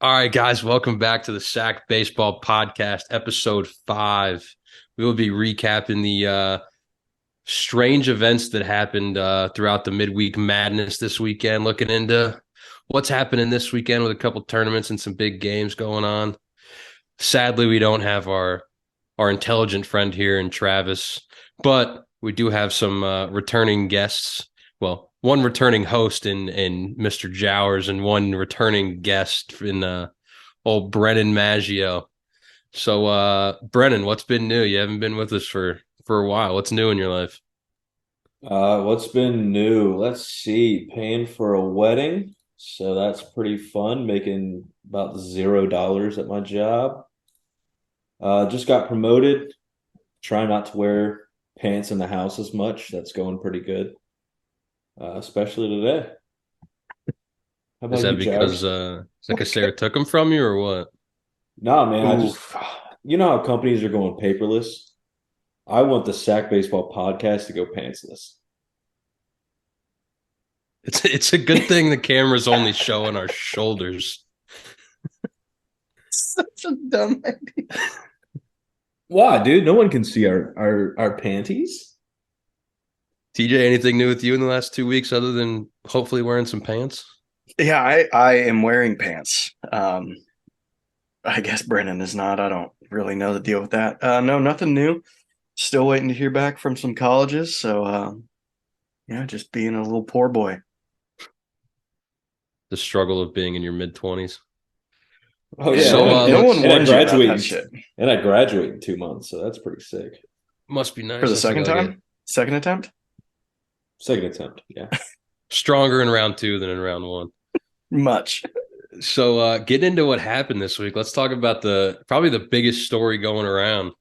All right, guys, welcome back to the Sack Baseball Podcast, episode 5. We will be recapping the strange events that happened throughout the midweek madness this weekend, looking into what's happening this weekend with a couple tournaments and some big games going on. Sadly, we don't have our intelligent friend here in Travis, but we do have some returning guests. Well, one returning host in Mr. Jowers and one returning guest in old Brennan Maggio. So, Brennan, what's been new? You haven't been with us for a while. What's new in your life? What's been new? Let's see. Paying for a wedding. So that's pretty fun, making about $0 at my job. Just got promoted. Try not to wear pants in the house as much. That's going pretty good, especially today. How Is about you, that because Jowers? Sarah took them from you or what? Nah, man, Oof. you know how companies are going paperless? I want the Sack Baseball podcast to go pantsless. It's a good thing the camera's only showing our shoulders. Such a dumb idea. Why, dude? No one can see our panties. TJ, anything new with you in the last 2 weeks other than hopefully wearing some pants? Yeah, I am wearing pants. I guess Brennan is not. I don't really know the deal with that. No, nothing new. Still waiting to hear back from some colleges. So, yeah, just being a little poor boy. The struggle of being in your mid 20s. Oh Yeah, yeah, no So one, no let's one and I warns you about graduate that shit and I graduate in 2 months, so that's pretty sick. must be for nice. the I think second I'll get time, second attempt. Second attempt, yeah. stronger in round 2 than in round 1. Much. So get into what happened this week. Let's talk about the probably the biggest story going around.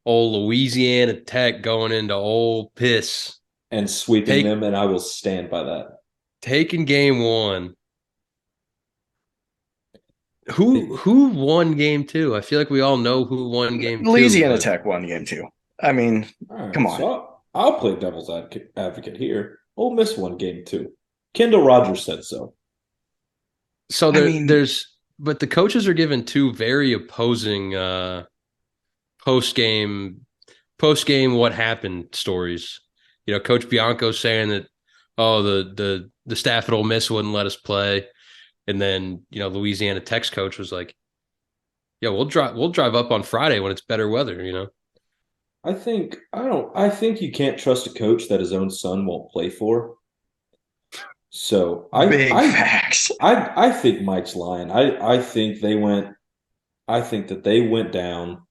Old Louisiana Tech going into Ole Piss. And sweeping Take them, and I will stand by that. taking game 1. Who won game 2? I feel like we all know who won game 2, Louisiana but Tech won game two. I mean, All come right, so on. I'll play devil's advocate here. Ole Miss won game two. Kendall Rogers said so. so I mean, but the coaches are given two very opposing post game what happened stories. Coach Bianco saying that the staff at Ole Miss wouldn't let us play, and then Louisiana Tech's coach was like, "Yeah, we'll drive up on Friday when it's better weather." I think you can't trust a coach that his own son won't play for. So big facts. I think Mike's lying. I think that they went down,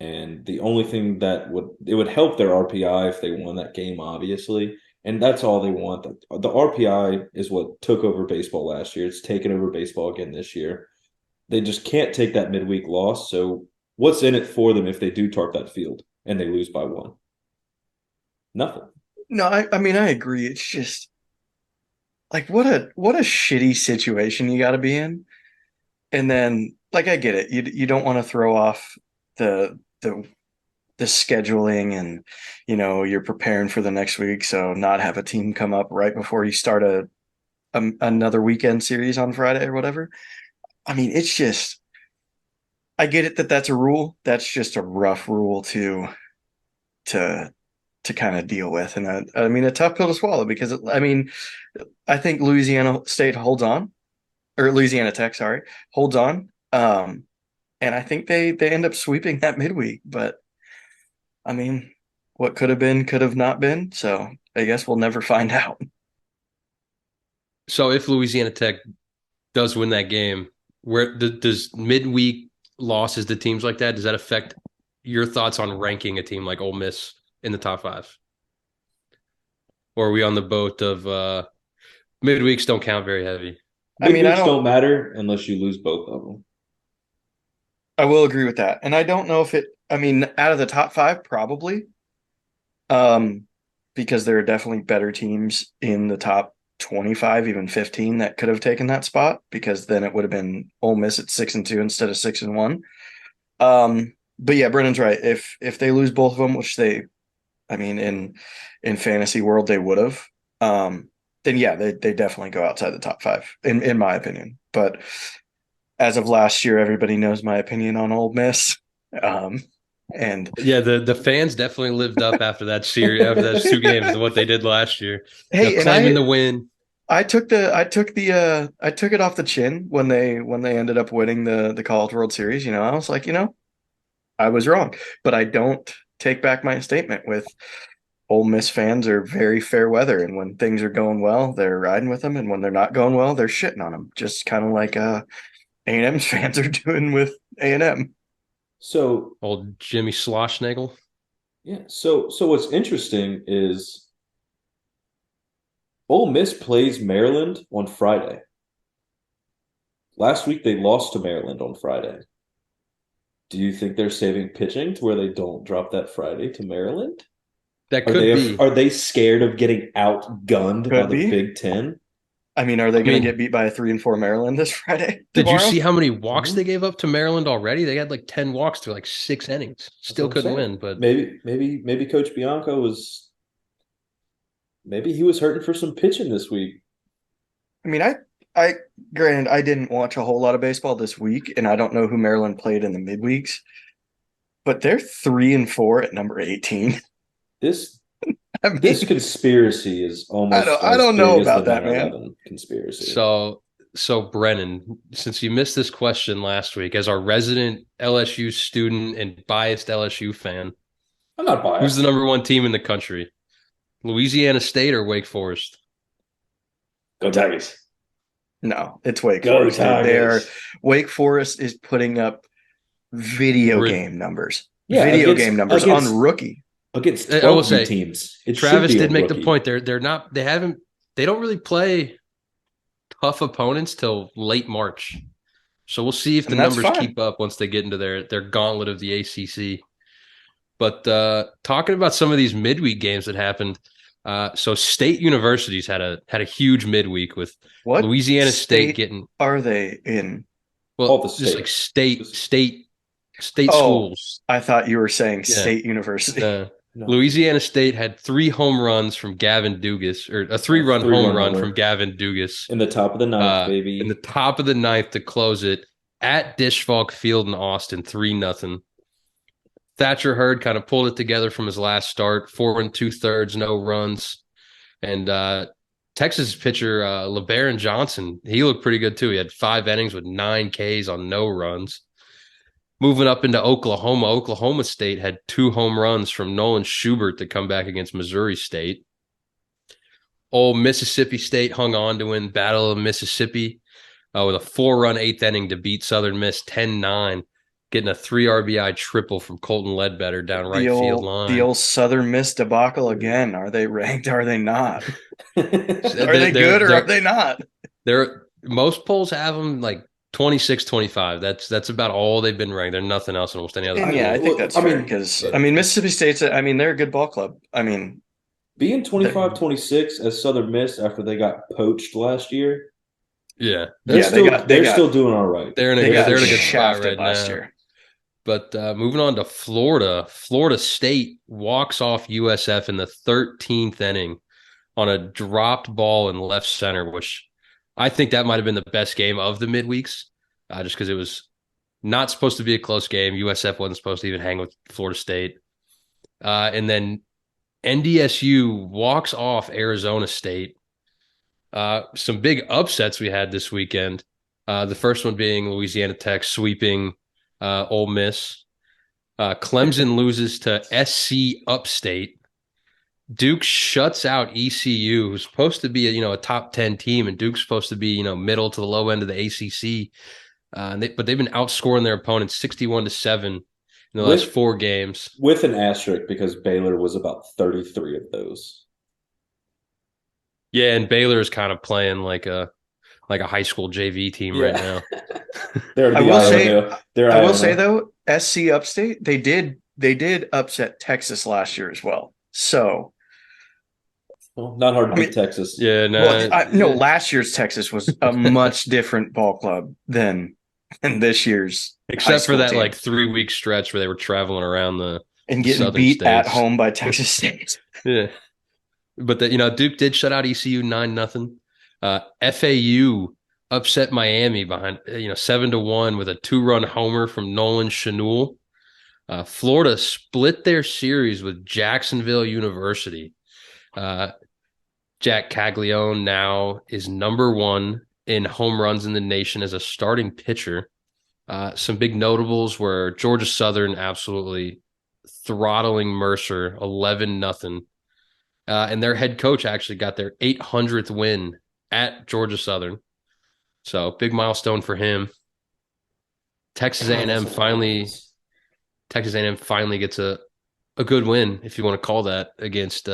and the only thing that would help their RPI if they won that game, obviously. And that's all they want. The RPI is what took over baseball last year. It's taken over baseball again this year. They just can't take that midweek loss. So what's in it for them if they do tarp that field and they lose by one? Nothing. No, I mean, I agree. It's just like what a shitty situation you got to be in. And then, like, I get it. You don't want to throw off the the scheduling, and you're preparing for the next week, so not have a team come up right before you start another weekend series on Friday or whatever. I mean, it's just I get it that that's a rule. That's just a rough rule to to kind of deal with, and I mean a tough pill to swallow because I mean I think Louisiana State holds on, or Louisiana Tech, sorry, holds on. And I think they end up sweeping that midweek. But I mean, what could have not been. So I guess we'll never find out. So if Louisiana Tech does win that game, where does midweek losses to teams like that, does that affect your thoughts on ranking a team like Ole Miss in the top 5? Or are we on the boat of midweeks don't count very heavy? I mean, Midweeks don't matter unless you lose both of them. I will agree with that. And I don't know if I mean, out of the top five, probably. Um, because there are definitely better teams in the top 25, even 15 that could have taken that spot, because then it would have been Ole Miss at 6-2 instead of 6-1. But yeah, Brennan's right. If they lose both of them, which I mean, in fantasy world they would have, then yeah, they definitely go outside the top five, in my opinion. But as of last year, everybody knows my opinion on Ole Miss. And Yeah, the fans definitely lived up after that series, after those two games, to what they did last year. hey, and Claiming the win. I took it off the chin when they ended up winning the College World Series. I was like, I was wrong, but I don't take back my statement with Ole Miss fans are very fair weather, and when things are going well, they're riding with them, and when they're not going well, they're shitting on them. Just kind of like A&M's fans are doing with A&M. So Old Jimmy Sloshnagle. yeah, so what's interesting is Ole Miss plays Maryland on Friday. Last week they lost to Maryland on Friday. Do you think they're saving pitching to where they don't drop that Friday to Maryland? That Are could they be. are they scared of getting outgunned by Could the be. Big Ten? I mean, are they I going mean, to get beat by a 3-4 Maryland this Friday? did you Tomorrow? see how many walks Mhm. they gave up to Maryland already? They had like 10 walks through like 6 innings. That's Still what I'm couldn't saying. win, but Maybe Coach Bianco was maybe he was hurting for some pitching this week. I mean, I granted, I didn't watch a whole lot of baseball this week, and I don't know who Maryland played in the midweeks, but they're 3-4 at number 18. This I mean, this conspiracy is almost I as don't big know as the about that, man. 9/11 conspiracy. so Brennan, since you missed this question last week, as our resident LSU student and biased LSU fan, I'm not who's the biased. number one team in the country? Louisiana State or Wake Forest? Go Tigers. No, it's Wake Go Forest. Tigers. Wake Forest is putting up video Rid- game numbers. Yeah, Video game numbers on rookie. against I will 12 say, teams. It should Travis be a did make the rookie. point. They don't really play tough opponents till late March. So we'll see if the And that's numbers fine. keep up once they get into their gauntlet of the ACC. But talking about some of these midweek games that happened, so State Universities had a huge midweek with What Louisiana State state getting are they in? All the just like states. state Oh, schools. I thought you were saying Yeah. State University. No. Louisiana State had 3 home runs from Gavin Dugas, or a 3-run home run homer. from Gavin Dugas In the top of the ninth, baby. in the top of the ninth to close it at Dishfalk Field in Austin, 3-0. Thatcher Hurd kind of pulled it together from his last start, 4 2/3, no runs. And Texas pitcher LeBaron Johnson, he looked pretty good too. He had 5 innings with 9 Ks on no runs. Moving up into Oklahoma, Oklahoma State had 2 home runs from Nolan Schubert to come back against Missouri State. Old Mississippi State hung on to win Battle of Mississippi with a 4-run 8th inning to beat Southern Miss 10-9, getting a 3 RBI triple from Colton Ledbetter down right field line. The old Southern Miss debacle again. Are they ranked? Are they not? Are They're- they good or are they not? Most polls have them like 26, 25. That's about all they've been ranked. They're nothing else in almost any other. And yeah, I think that's fair because Mississippi State's. I mean, they're a good ball club. I mean, being 25-26 as Southern Miss after they got poached last year. Yeah, they're still doing all right. They're in a good spot right last now. year. But moving on to Florida, Florida State walks off USF in the 13th inning on a dropped ball in left center, which I think that might have been the best game of the midweeks, just because it was not supposed to be a close game. USF wasn't supposed to even hang with Florida State. And then NDSU walks off Arizona State. Some big upsets we had this weekend. The first one being Louisiana Tech sweeping Ole Miss. Clemson loses to SC Upstate. Duke shuts out ECU, who's supposed to be a top 10 team, and Duke's supposed to be middle to the low end of the ACC. But they've been outscoring their opponents 61-7 in the last 4 games. With an asterisk because Baylor was about 33 of those. Yeah, and Baylor is kind of playing like a high school JV team right now. I will say though, SC Upstate, they did upset Texas last year as well. So not hard to beat Texas. Yeah, no. Last year's Texas was a much different ball club than this year's. Except for that team. 3-week stretch where they were traveling around and getting beat states at home by Texas State. Yeah, but Duke did shut out ECU 9-0. FAU upset Miami behind 7-1 with a 2-run homer from Nolan Schanuel. Florida split their series with Jacksonville University. Jack Caglione now is number 1 in home runs in the nation as a starting pitcher. Some big notables were Georgia Southern absolutely throttling Mercer 11-0. And their head coach actually got their 800th win at Georgia Southern. So big milestone for him. Texas A&M finally gets a good win, if you want to call that, against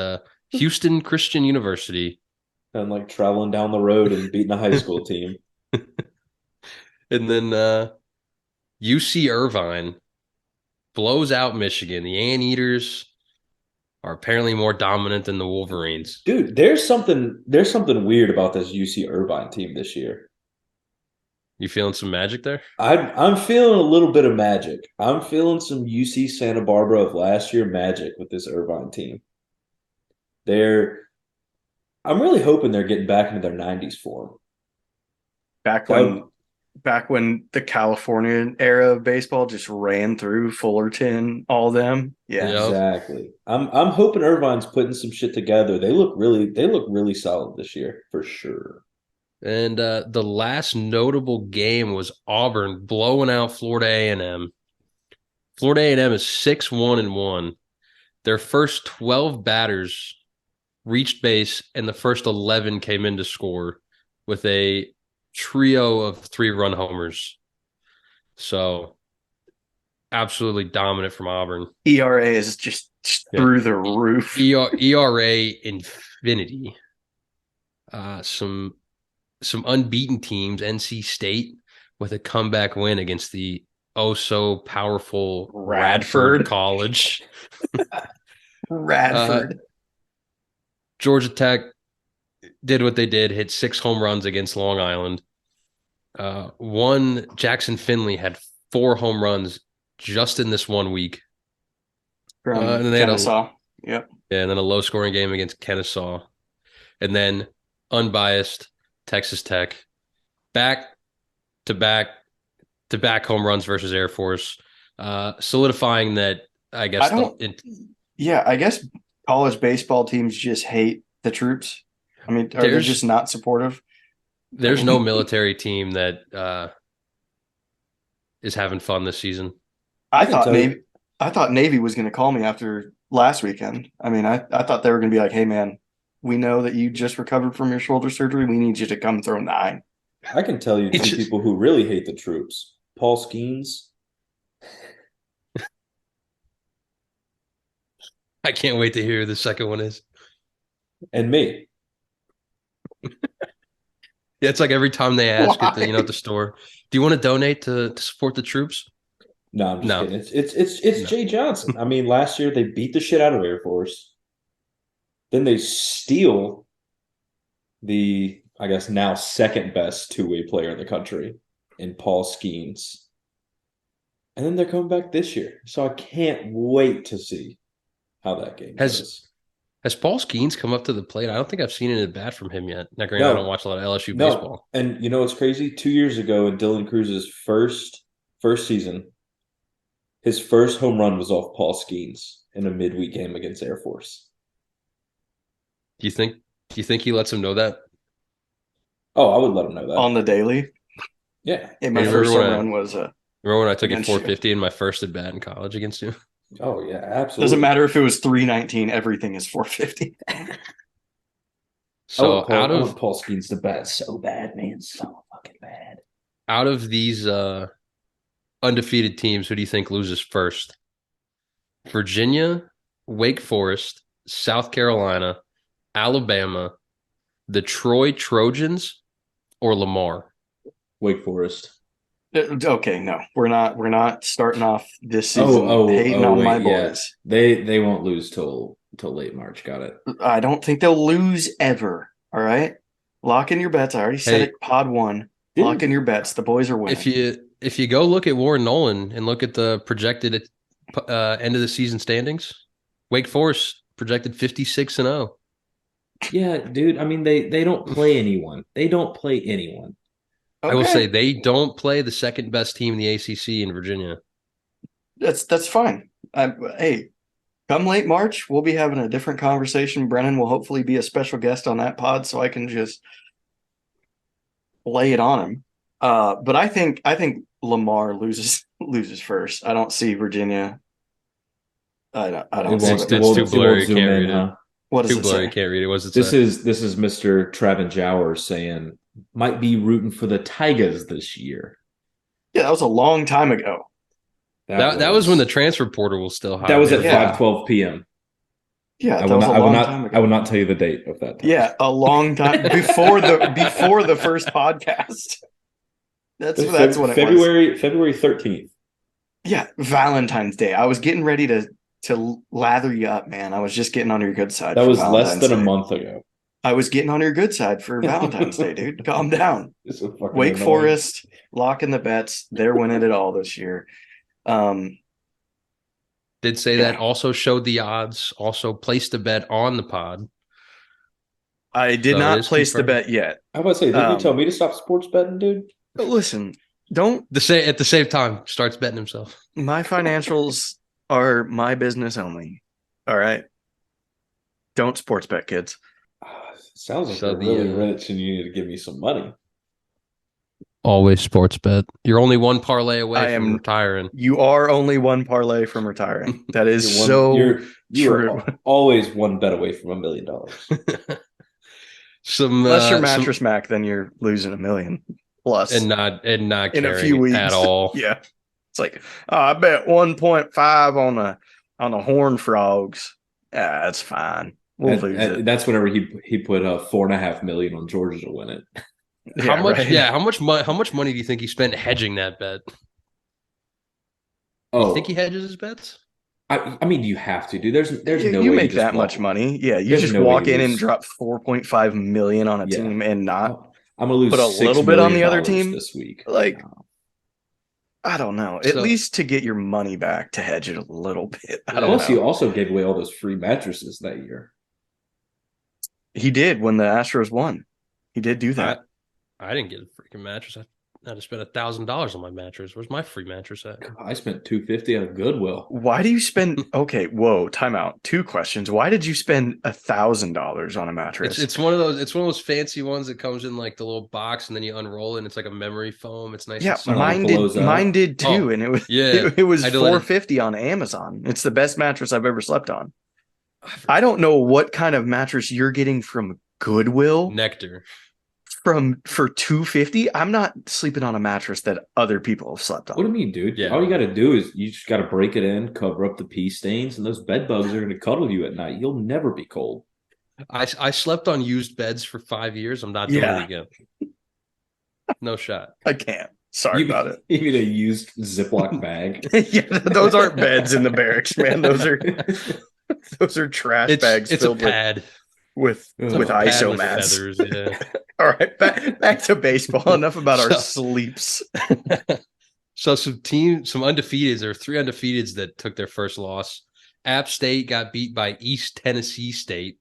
Houston Christian University. And like traveling down the road and beating a high school team. And then UC Irvine blows out Michigan. The Anteaters are apparently more dominant than the Wolverines. Dude, there's something weird about this UC Irvine team this year. You feeling some magic there? I'm feeling a little bit of magic. I'm feeling some UC Santa Barbara of last year magic with this Irvine team. I'm really hoping they're getting back into their 90s form. Back when the California era of baseball just ran through Fullerton, all them. Yeah. Yep. Exactly. I'm hoping Irvine's putting some shit together. They look really solid this year for sure. And the last notable game was Auburn blowing out Florida A&M. Florida A&M is 6-1-1. Their first 12 batters reached base, and the first 11 came in to score with a trio of 3-run homers. So absolutely dominant from Auburn. ERA is just through the roof. ERA infinity. Some unbeaten teams, NC State with a comeback win against the so powerful Radford College. Radford. Georgia Tech did what they did, hit 6 home runs against Long Island. Jackson Finley had 4 home runs just in this 1 week. From and then they Kennesaw. Yep. Yeah, and then a low-scoring game against Kennesaw. And then unbiased Texas Tech, back-to-back home runs versus Air Force, solidifying that, I guess. I guess college baseball teams just hate the troops. I mean, are they just not supportive? There's no military team that is having fun this season. I thought Navy was going to call me after last weekend. I mean, I thought they were going to be like, "Hey, man, we know that you just recovered from your shoulder surgery. We need you to come throw 9." I can tell you 2 people who really hate the troops. Paul Skeens. I can't wait to hear who the second one is. And me. Yeah, it's like every time they ask at the store, do you want to donate to support the troops? No, I'm just kidding. It's Jay Johnson. I mean, last year they beat the shit out of Air Force. Then they steal the, I guess, now second best 2-way player in the country in Paul Skeens. And then they're coming back this year. So I can't wait to see how that game goes. Has Paul Skeens come up to the plate? I don't think I've seen it at bat from him yet. Now, granted, I don't watch a lot of LSU baseball. And you know what's crazy? 2 years ago in Dylan Cruz's first season, his first home run was off Paul Skeens in a midweek game against Air Force. Do you think he lets him know that? Oh, I would let him know that. On the daily? Yeah. And my first home run was remember when I took it 450 in my first at bat in college against you? Oh, yeah, absolutely. Doesn't matter if it was 319, everything is 450. So Paul Skeens the bat so bad, man. So fucking bad. Out of these undefeated teams, who do you think loses first? Virginia, Wake Forest, South Carolina, Alabama, the Troy Trojans, or Lamar? Wake Forest. Okay, no, we're not starting off this season hating on my boys. Yeah. They won't lose till late March. Got it. I don't think they'll lose ever. All right, lock in your bets. I already said it. Pod 1. Lock in your bets. The boys are winning. If you go look at Warren Nolan and look at the projected end of the season standings, Wake Forest projected 56-0. Yeah, dude. I mean, they don't play anyone. They don't play anyone. I will say they don't play the second best team in the ACC in Virginia. That's fine. Hey, come late March, we'll be having a different conversation. Brennan will hopefully be a special guest on that pod, so I can just lay it on him. But I think Lamar loses first. I don't see Virginia. I don't see It's too blurry. Can't read it. Huh? What does too it blurry. say? Can't read it. What's it This say? is Mr. Travin Jowers saying might be rooting for the Tigers this year. Yeah, that was a long time ago. That was when the transfer portal was still high. That was at Yeah. 5:12 p.m. Yeah, that was a long time ago. I will not tell you the date of that time. Yeah, a long time before the first podcast. That's when it was. February 13th. Yeah, Valentine's Day. I was getting ready to lather you up, man. I was just getting on your good side. That was Valentine's less than Day. a month ago. I was getting on your good side for Valentine's Day, dude. Calm down. Wake annoying. Forest locking the bets. They're winning it all this year. Did say that. Also showed the odds. Also placed a bet on the pod. I did not place the bet yet. I was about to say, did you tell me to stop sports betting, dude? But listen, don't at the same time starts betting himself. My financials are my business only. All right. Don't sports bet, kids. Sounds like you're really rich and you need to give me some money. Always sports bet. You're only one parlay away from retiring. You are only one parlay from retiring. That is true. You're always one bet away from $1 million. Unless you're Mattress Mac, then you're losing $1 million plus. And not in a few weeks at all. Yeah. It's like, I bet 1.5 on the Horned Frogs. Yeah, that's fine. We'll lose it. That's whenever he put $4.5 million on Georgia to win it. How much? Right? Yeah, how much money do you think he spent hedging that bet? You think he hedges his bets? I mean, you have to, dude. There's no way you make that much money. Yeah, you just walk in and drop $4.5 million on a team and not. I'm gonna lose put a little bit on the other team this week. Like, I don't know. At least to get your money back, to hedge it a little bit. I don't know. He also gave away all those free mattresses that year. He did when the Astros won. He did do that. I didn't get a freaking mattress. I had to spend $1,000 on my mattress. Where's my free mattress at? I spent $250 at Goodwill. Why do you spend? Okay, whoa, time out. 2 questions. Why did you spend $1,000 on a mattress? It's one of those. It's one of those fancy ones that comes in like the little box, and then you unroll it. And it's like a memory foam. It's nice. Yeah, mine did too, and it was it was $450 on Amazon. It's the best mattress I've ever slept on. I don't know what kind of mattress you're getting from Goodwill. Nectar. For $250, I'm not sleeping on a mattress that other people have slept on. What do you mean, dude? Yeah. All you got to do is you just got to break it in, cover up the pee stains, and those bed bugs are going to cuddle you at night. You'll never be cold. I slept on used beds for 5 years. I'm not doing it again. No shot. I can't. Sorry about it. You mean a used Ziploc bag? Yeah, those aren't beds in the barracks, man. Those are trash bags. It's filled a pad. With ISO mats. Feathers, yeah. All right, back to baseball. Enough about our sleeps. So some undefeateds. There are 3 undefeateds that took their first loss. App State got beat by East Tennessee State.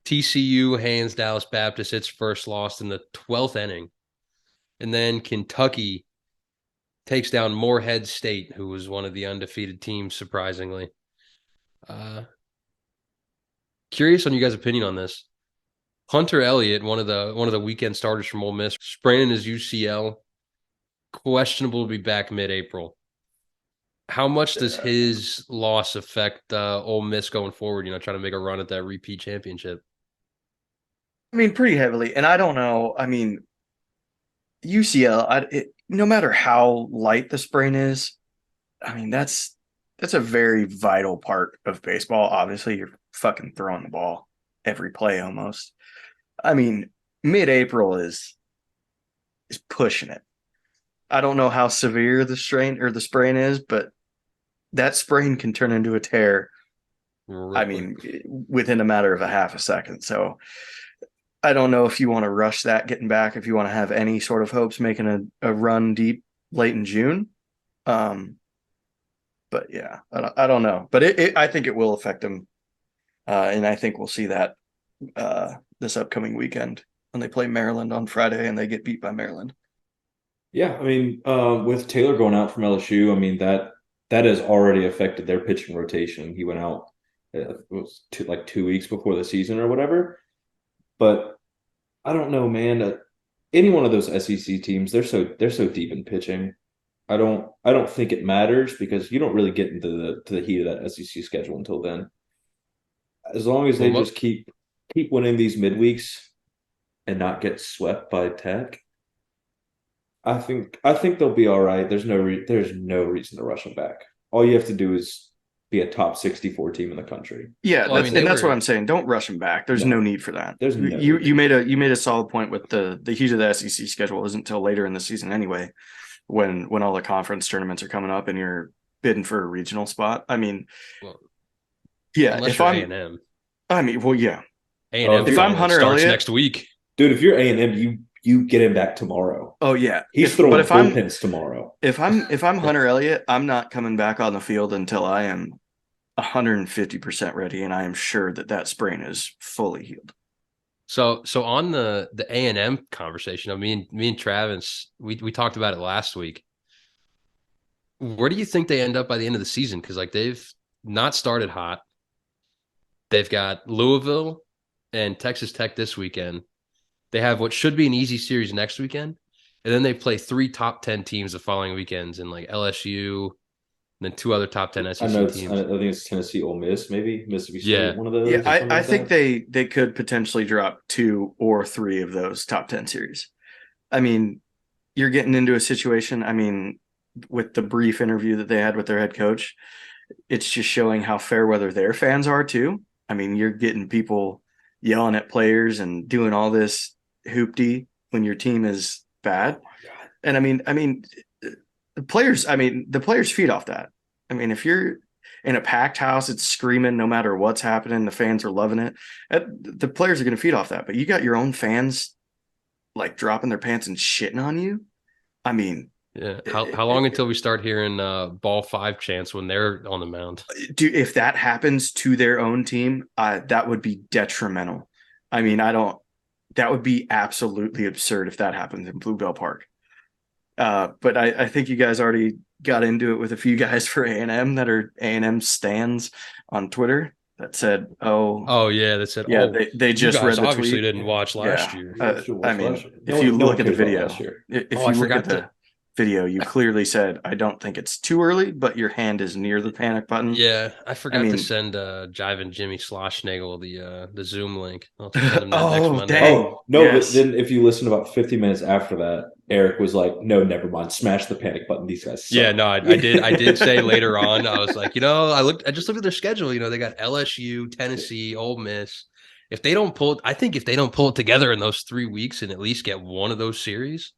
TCU hands Dallas Baptist its first loss in the 12th inning. And then Kentucky takes down Morehead State, who was one of the undefeated teams, surprisingly. Curious on you guys' opinion on this. Hunter Elliott, one of the weekend starters from Ole Miss, spraining his UCL, questionable to be back mid-April. How much does his loss affect Ole Miss going forward? Trying to make a run at that repeat championship. I mean, pretty heavily, and I don't know. I mean, UCL. No matter how light the sprain is, I mean that's a very vital part of baseball. Obviously, you're fucking throwing the ball every play almost. I mean, mid-April is pushing it. I don't know how severe the strain or the sprain is, but that sprain can turn into a tear. Really? I mean, within a matter of a half a second. So I don't know if you want to rush that getting back, if you want to have any sort of hopes making a run deep late in June. But yeah, I don't know. But I think it will affect him. And I think we'll see that this upcoming weekend when they play Maryland on Friday and they get beat by Maryland. Yeah, I mean, with Taylor going out from LSU, I mean that has already affected their pitching rotation. He went out it was like 2 weeks before the season or whatever. But I don't know, man. Any one of those SEC teams, they're so deep in pitching. I don't think it matters because you don't really get into the heat of that SEC schedule until then. As long as Well, they just keep winning these midweeks and not get swept by Tech, I think they'll be all right. There's no reason to rush them back. All you have to do is be a top 64 team in the country. Yeah, well, I mean, they that's what were I'm saying. Don't rush him back. There's no No, need for that. there's no You need. you made a solid point with the heat of the SEC schedule isn't until later in the season anyway, when all the conference tournaments are coming up and you're bidding for a regional spot. I mean, well, yeah, unless if you're I'm A&M. I mean, well, yeah. A&M If I'm finally Hunter starts Elliott, next week. Dude, if you're A&M, you get him back tomorrow. oh yeah. He's But throwing bullpens tomorrow. if I'm Hunter Elliott, I'm not coming back on the field until I am 150% ready, and I am sure that sprain is fully healed. So on the A&M conversation, me and Travis, we talked about it last week. Where do you think they end up by the end of the season? Because like they've not started hot. They've got Louisville and Texas Tech this weekend. They have what should be an easy series next weekend. And then they play 3 top 10 teams the following weekends in like LSU, and then 2 other top 10 I SEC know I teams. think it's Tennessee, Ole Miss, maybe Mississippi Yeah. State, one of Yeah, those or something I like think that. they could potentially drop 2 or 3 of those top 10 series. I mean, you're getting into a situation. I mean, with the brief interview that they had with their head coach, it's just showing how fair weather their fans are too. I mean, you're getting people yelling at players and doing all this hoopty when your team is bad. And the players feed off that. I mean, if you're in a packed house, it's screaming no matter what's happening, the fans are loving it. The players are going to feed off that. But you got your own fans like dropping their pants and shitting on you. I mean, Yeah. How long until we start hearing ball 5 chants when they're on the mound? dude, if that happens to their own team, that would be detrimental. I mean, I don't. That would be absolutely absurd if that happens in Bluebell Park. But I think you guys already got into it with a few guys for A&M that are A&M stands on Twitter that said, "Oh, Oh yeah, that said, yeah, oh, they you just guys read the obviously tweet." didn't watch last Yeah, year. I mean, No if you no look one at the cares about video, last year. if Oh, I you look at forgot the video, you clearly said, "I don't think it's too early," but your hand is near the panic button. Yeah, I I forgot to mean, send Jive and Jimmy Schlossnagel the Zoom link. I'll have to send him that next oh Monday. dang, Oh, no, but yes. then if you listen about 50 minutes after that, Eric was like, no, never mind. Smash the panic button. These guys Yeah, suck. no, I did say later on, I was like, I just looked at their schedule. They got LSU, Tennessee, Ole Miss. I think if they don't pull it together in those 3 weeks and at least get one of those series,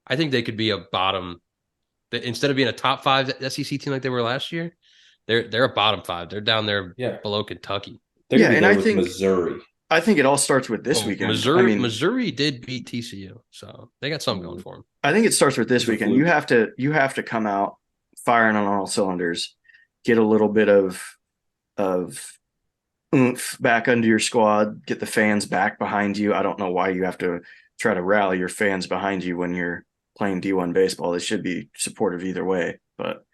I think they could be a bottom. Instead of being a top 5 SEC team like they were last year, they're a bottom 5. They're down there Yeah. below Kentucky. They're Yeah, going to be and there with Missouri. I think it all starts with this Well, weekend. I mean, Missouri did beat TCU, so they got something going for them. I think it starts with this It's a weekend. fluke. You have to come out firing on all cylinders, get a little bit of oomph back under your squad, get the fans back behind you. I don't know why you have to try to rally your fans behind you when you're playing D1 baseball. They should be supportive either way, but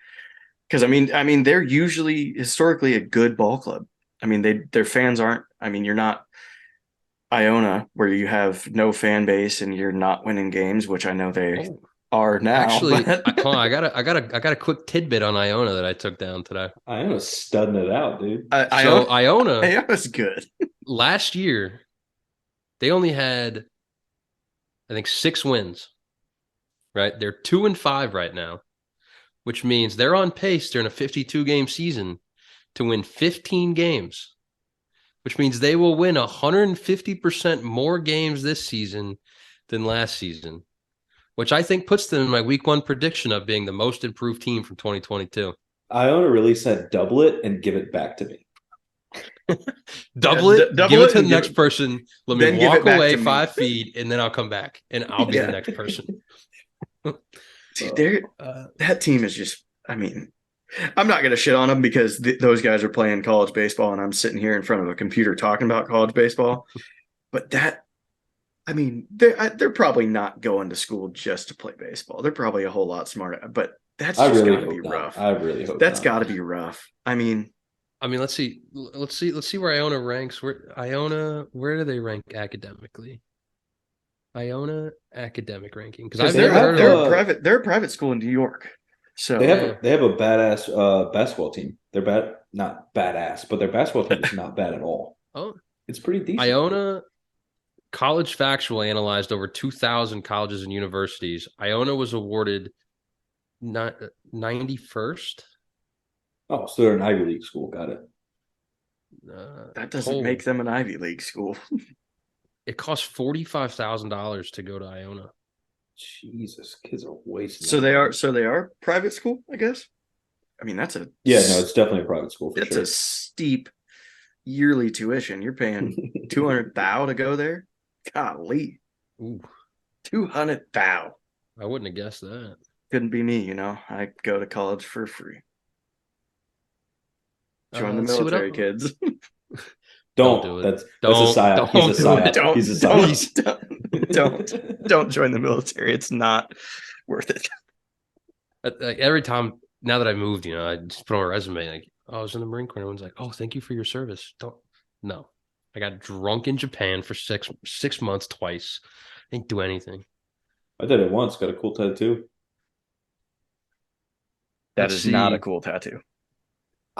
because I mean they're usually historically a good ball club. I mean their fans aren't. I mean you're not Iona where you have no fan base and you're not winning games, which I know they Oh, are now. actually, But hold on, I got a quick tidbit on Iona that I took down today. I am studding it out, dude. So Iona, Iona was good. last year they only had, I think, 6 wins. Right, they're 2-5 right now, which means they're on pace during a 52-game season to win 15 games, which means they will win 150% more games this season than last season, which I think puts them in my week 1 prediction of being the most improved team from 2022. Iona really said double it and give it back to me. Double it, double give it it to the and next person. Let me then give walk it back away to me. 5 feet, and then I'll come back, and I'll be the Yeah. next person. Dude, that team is just, I mean, I'm not going to shit on them because those guys are playing college baseball and I'm sitting here in front of a computer talking about college baseball. But I mean, they're probably not going to school just to play baseball. They're probably a whole lot smarter, but that's I just really got to be hope not. rough. I really hope That's not. got to be rough. I mean, Let's see where Iona ranks. Where do they rank academically? Iona academic ranking, because because I've never heard of them. they're a private school in New York, so They have a badass basketball team. They're not badass, but their basketball team is not bad at all. Oh, It's pretty decent. Iona College Factual analyzed over 2,000 colleges and universities. Iona was awarded 91st. Oh, so they're an Ivy League school. Got it. that doesn't make them an Ivy League school. It costs $45,000 to go to Iona. Jesus, kids are wasting. So they are private school, I guess. I mean, that's a it's definitely a private school for that's sure. a steep yearly tuition. You're paying 200,000 to go there. Golly, Ooh, 200,000. I wouldn't have guessed that. Couldn't be me, I go to college for free. Join the Let's see what military, else. kids. Don't do it. That's a Don't- psyop. don't He's a do it. psyop. He's a psyop. Don't join the military. It's not worth it. Like every time now that I moved, I just put on my resume like, oh, I was in the Marine Corps. Everyone's like, oh, thank you for your service. No. I got drunk in Japan for six months twice. Didn't do anything. I did it once. Got a cool tattoo. That Let's is not a see. cool tattoo.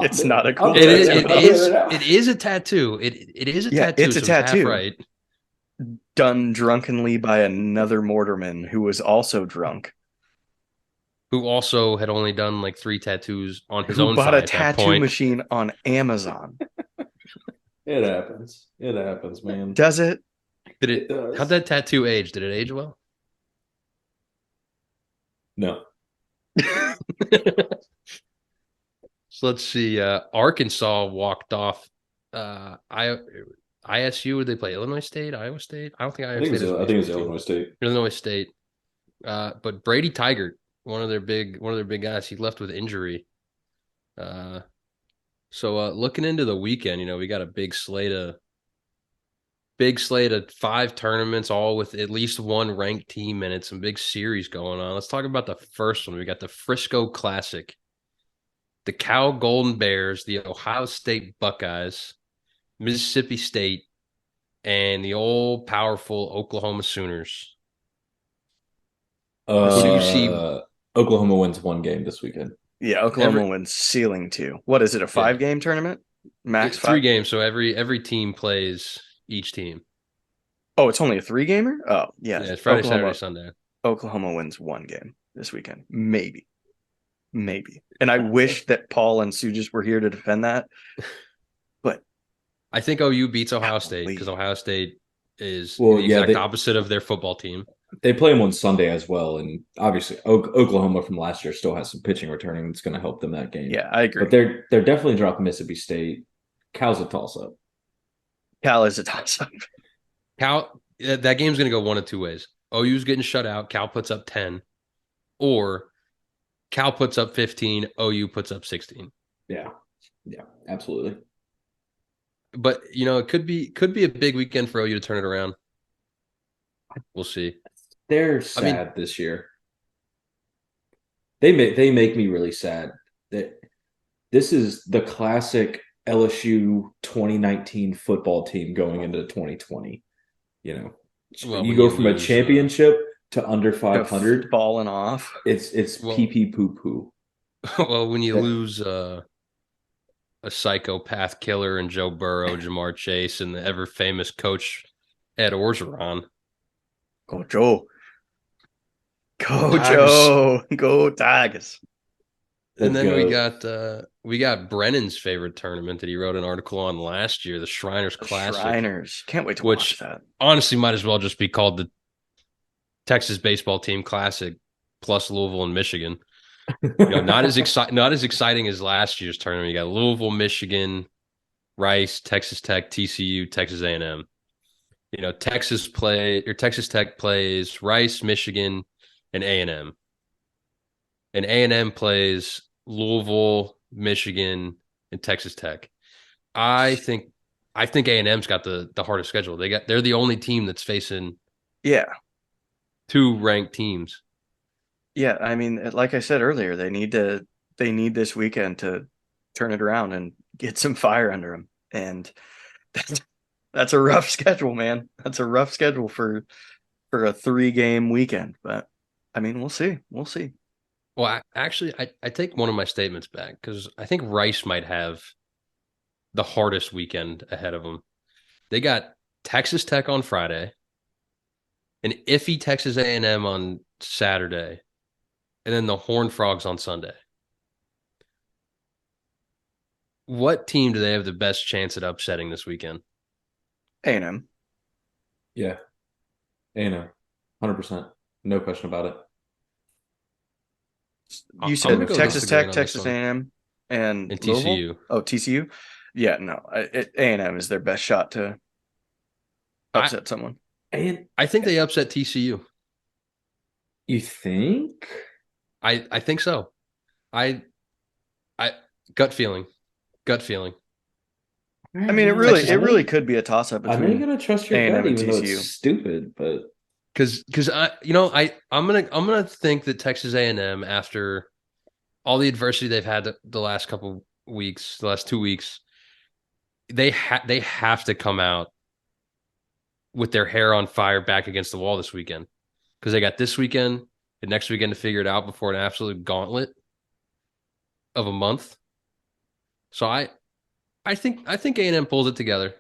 It's not a cool I'll It do is. it. It is a tattoo. It is a Yeah, tattoo. it's a so half tattoo. right. Done drunkenly by another mortarman who was also drunk. Who also had only done like 3 tattoos on his Who own bought thigh a at that tattoo point. machine on Amazon. It happens. It happens, man. Does it? Did It does. How'd that tattoo age? Did it age well? No. So let's see. Arkansas walked off. ISU. Would they play Illinois State, Iowa State? I don't think Iowa State. I think it was Illinois State. Illinois State. But Brady Tigert, one of their big guys, he left with injury. So looking into the weekend, we got a big slate of 5 tournaments, all with at least one ranked team in it. Some big series going on. Let's talk about the first one. We got the Frisco Classic, the Cal Golden Bears, the Ohio State Buckeyes, Mississippi State, and the old powerful Oklahoma Sooners. Who do you see? Oklahoma wins one game this weekend. Yeah, Oklahoma wins ceiling 2. What is it, a 5-game tournament? Max It's 5? 3 games, so every team plays each team. Oh, it's only a 3-gamer? Oh, yeah. Yeah, it's Friday, Oklahoma, Saturday, Sunday. Oklahoma wins 1 game this weekend. Maybe. And I wish that Paul and Sue just were here to defend that. But I think OU beats Ohio State because Ohio State is Well, the yeah, exact opposite of their football team. They play them on Sunday as well, and obviously Oklahoma from last year still has some pitching returning that's going to help them that game. yeah, I agree. But they're definitely dropping Mississippi State. Cal's a toss-up. Cal is a toss-up. Cal, that game's going to go one of 2 ways. OU's getting shut out. Cal puts up 10, or Cal puts up 15. OU puts up 16. Yeah, absolutely. But it could be a big weekend for OU to turn it around. We'll see. They're sad this year. They make me really sad that this is the classic LSU 2019 football team going into 2020. Well, you go from a championship to under 500, falling off. It's pee poo poo. Well, when you lose a psychopath killer in Joe Burrow, Jamar Chase, and the ever famous coach Ed Orgeron. Go Joe. Go Joe. Go Tigers. And then we got Brennan's favorite tournament that he wrote an article on last year, the Shriners Classic. Shriners. Can't wait to watch that. Honestly might as well just be called the Texas Baseball Team Classic plus Louisville and Michigan. Not as exciting as last year's tournament. You got Louisville, Michigan, Rice, Texas Tech, TCU, Texas A&M. Texas Tech plays Rice, Michigan, and A&M. And A&M plays Louisville, Michigan, and Texas Tech. I think A&M's got the hardest schedule. They're the only team that's facing Yeah. two ranked teams. Yeah. I mean, like I said earlier, they need this weekend to turn it around and get some fire under them. And that's, that's a rough schedule, man. That's a rough schedule for a 3-game weekend. But I mean, we'll see. We'll see. Well, I take one of my statements back because I think Rice might have the hardest weekend ahead of them. They got Texas Tech on Friday, an iffy Texas A&M on Saturday, and then the Horned Frogs on Sunday. What team do they have the best chance at upsetting this weekend? A&M. Yeah, A&M, 100%, no question about it. You I'm going to said go against Texas the grain Tech, on this Texas one. A&M, and And Louisville. TCU. Oh, TCU. Yeah, no, A&M is their best shot to I upset someone. And I think they upset TCU. you think? I think so. I I gut feeling. Gut feeling. All I right, mean, man. it really could be a toss up I know you between gotta trust your A&M gut, and even though it's TCU. stupid. But Because I'm gonna think that Texas A&M, after all the adversity they've had the last couple weeks, the last 2 weeks, they have to come out with their hair on fire back against the wall this weekend, because they got this weekend and next weekend to figure it out before an absolute gauntlet of a month. So I think A&M pulls it together,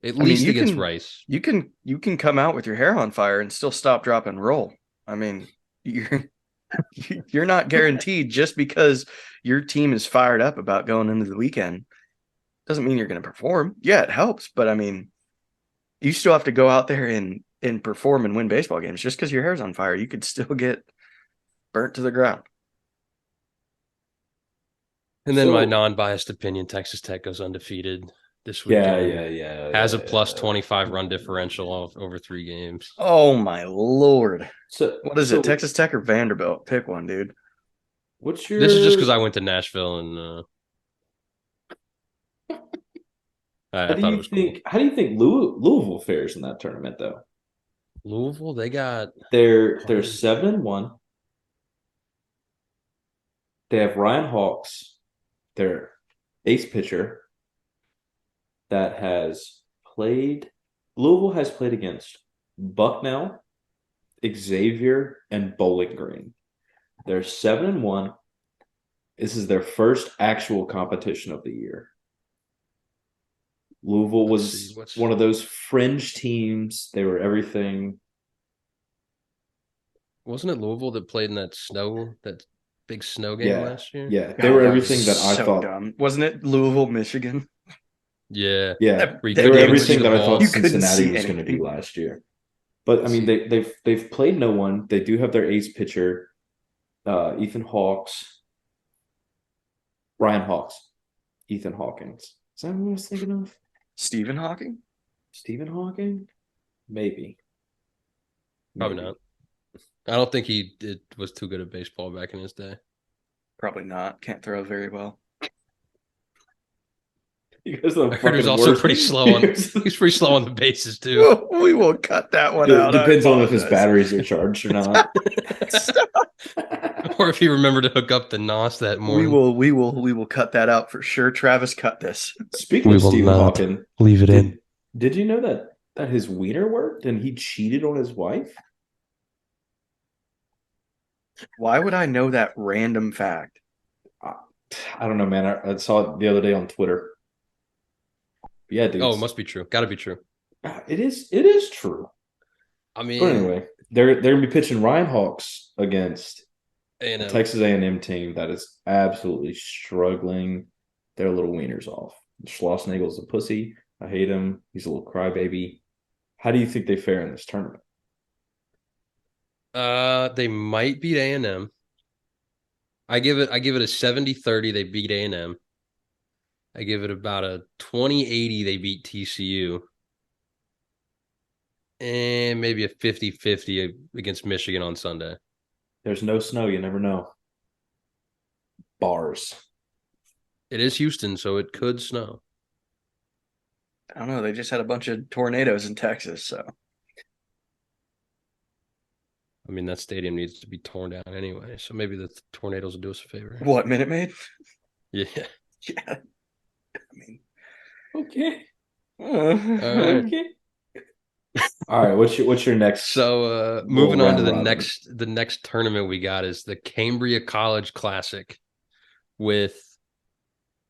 at I mean, least against Rice. you can come out with your hair on fire and still stop, drop, and roll. I mean, you're you're not guaranteed just because your team is fired up about going into the weekend doesn't mean you're going to perform. Yeah, it helps, but I mean, you still have to go out there and perform and win baseball games. Just because your hair's on fire, you could still get burnt to the ground. And then my so non-biased opinion, Texas Tech goes undefeated this yeah, weekend. Has a plus yeah. 25 run differential over 3 games. Oh my lord. So What is it? so Texas Tech or Vanderbilt? Pick one, dude. what's This is just because your I went to Nashville and how I do thought it you was cool. think Louisville fares in that tournament though? Louisville, they got They're players. 7-1. They have Ryan Hawks, their ace pitcher, that has played. Louisville has played against Bucknell, Xavier, and Bowling Green. They're 7-1. This is their first actual competition of the year. Louisville Let's see, was what's one of those fringe teams. They were everything. wasn't it Louisville that played in that big snow game Yeah, last year? yeah. They God, were that was everything that I so thought. dumb. Wasn't it Louisville, Michigan? Yeah, Yeah, where you they couldn't were even see everything the that I thought You ball. couldn't Cincinnati see was going to be anything. last year. But I mean, See, they've played no one. They do have their ace pitcher, Ethan Hawks, Ryan Hawks, Ethan Hawkins. Is that who I was thinking of? Stephen Hawking? Stephen Hawking? Maybe. probably Maybe. not. I don't think was too good at baseball back in his day. Probably not. Can't throw very well. He goes to I the heard he was fucking also worst. pretty slow on. He's pretty slow on the bases too. We will cut that one It out. I depends on if his apologize. batteries are charged or not. Or if he remembered to hook up the NOS that morning. We will cut that out for sure. Travis, cut this. Speaking We of will Stephen not Hawking, leave it in. did you know that his wiener worked and he cheated on his wife? Why would I know that random fact? I, I don't know, man. I saw it the other day on Twitter. Yeah, dude. Oh, it must be true. Got to be true. It is true. I But mean, anyway, they're gonna be pitching Ryan Hawks against a A&M. Texas A&M team that is absolutely struggling their little wieners off. Schlossnagel's a pussy. I hate him. He's a little crybaby. How do you think they fare in this tournament? They might beat A&M. I give it a 70-30 they beat A&M. I give it about a 20-80 they beat TCU. And maybe a 50-50 against Michigan on Sunday. There's no snow. You never know. Bars. It is Houston, so it could snow. I don't know. They just had a bunch of tornadoes in Texas, so I mean, that stadium needs to be torn down anyway, so maybe the tornadoes will do us a favor. What, Minute Maid? Yeah. Yeah. I mean, Okay. All right. Okay. All right. What's your next? So moving on to the next tournament we got is the Cambria College Classic with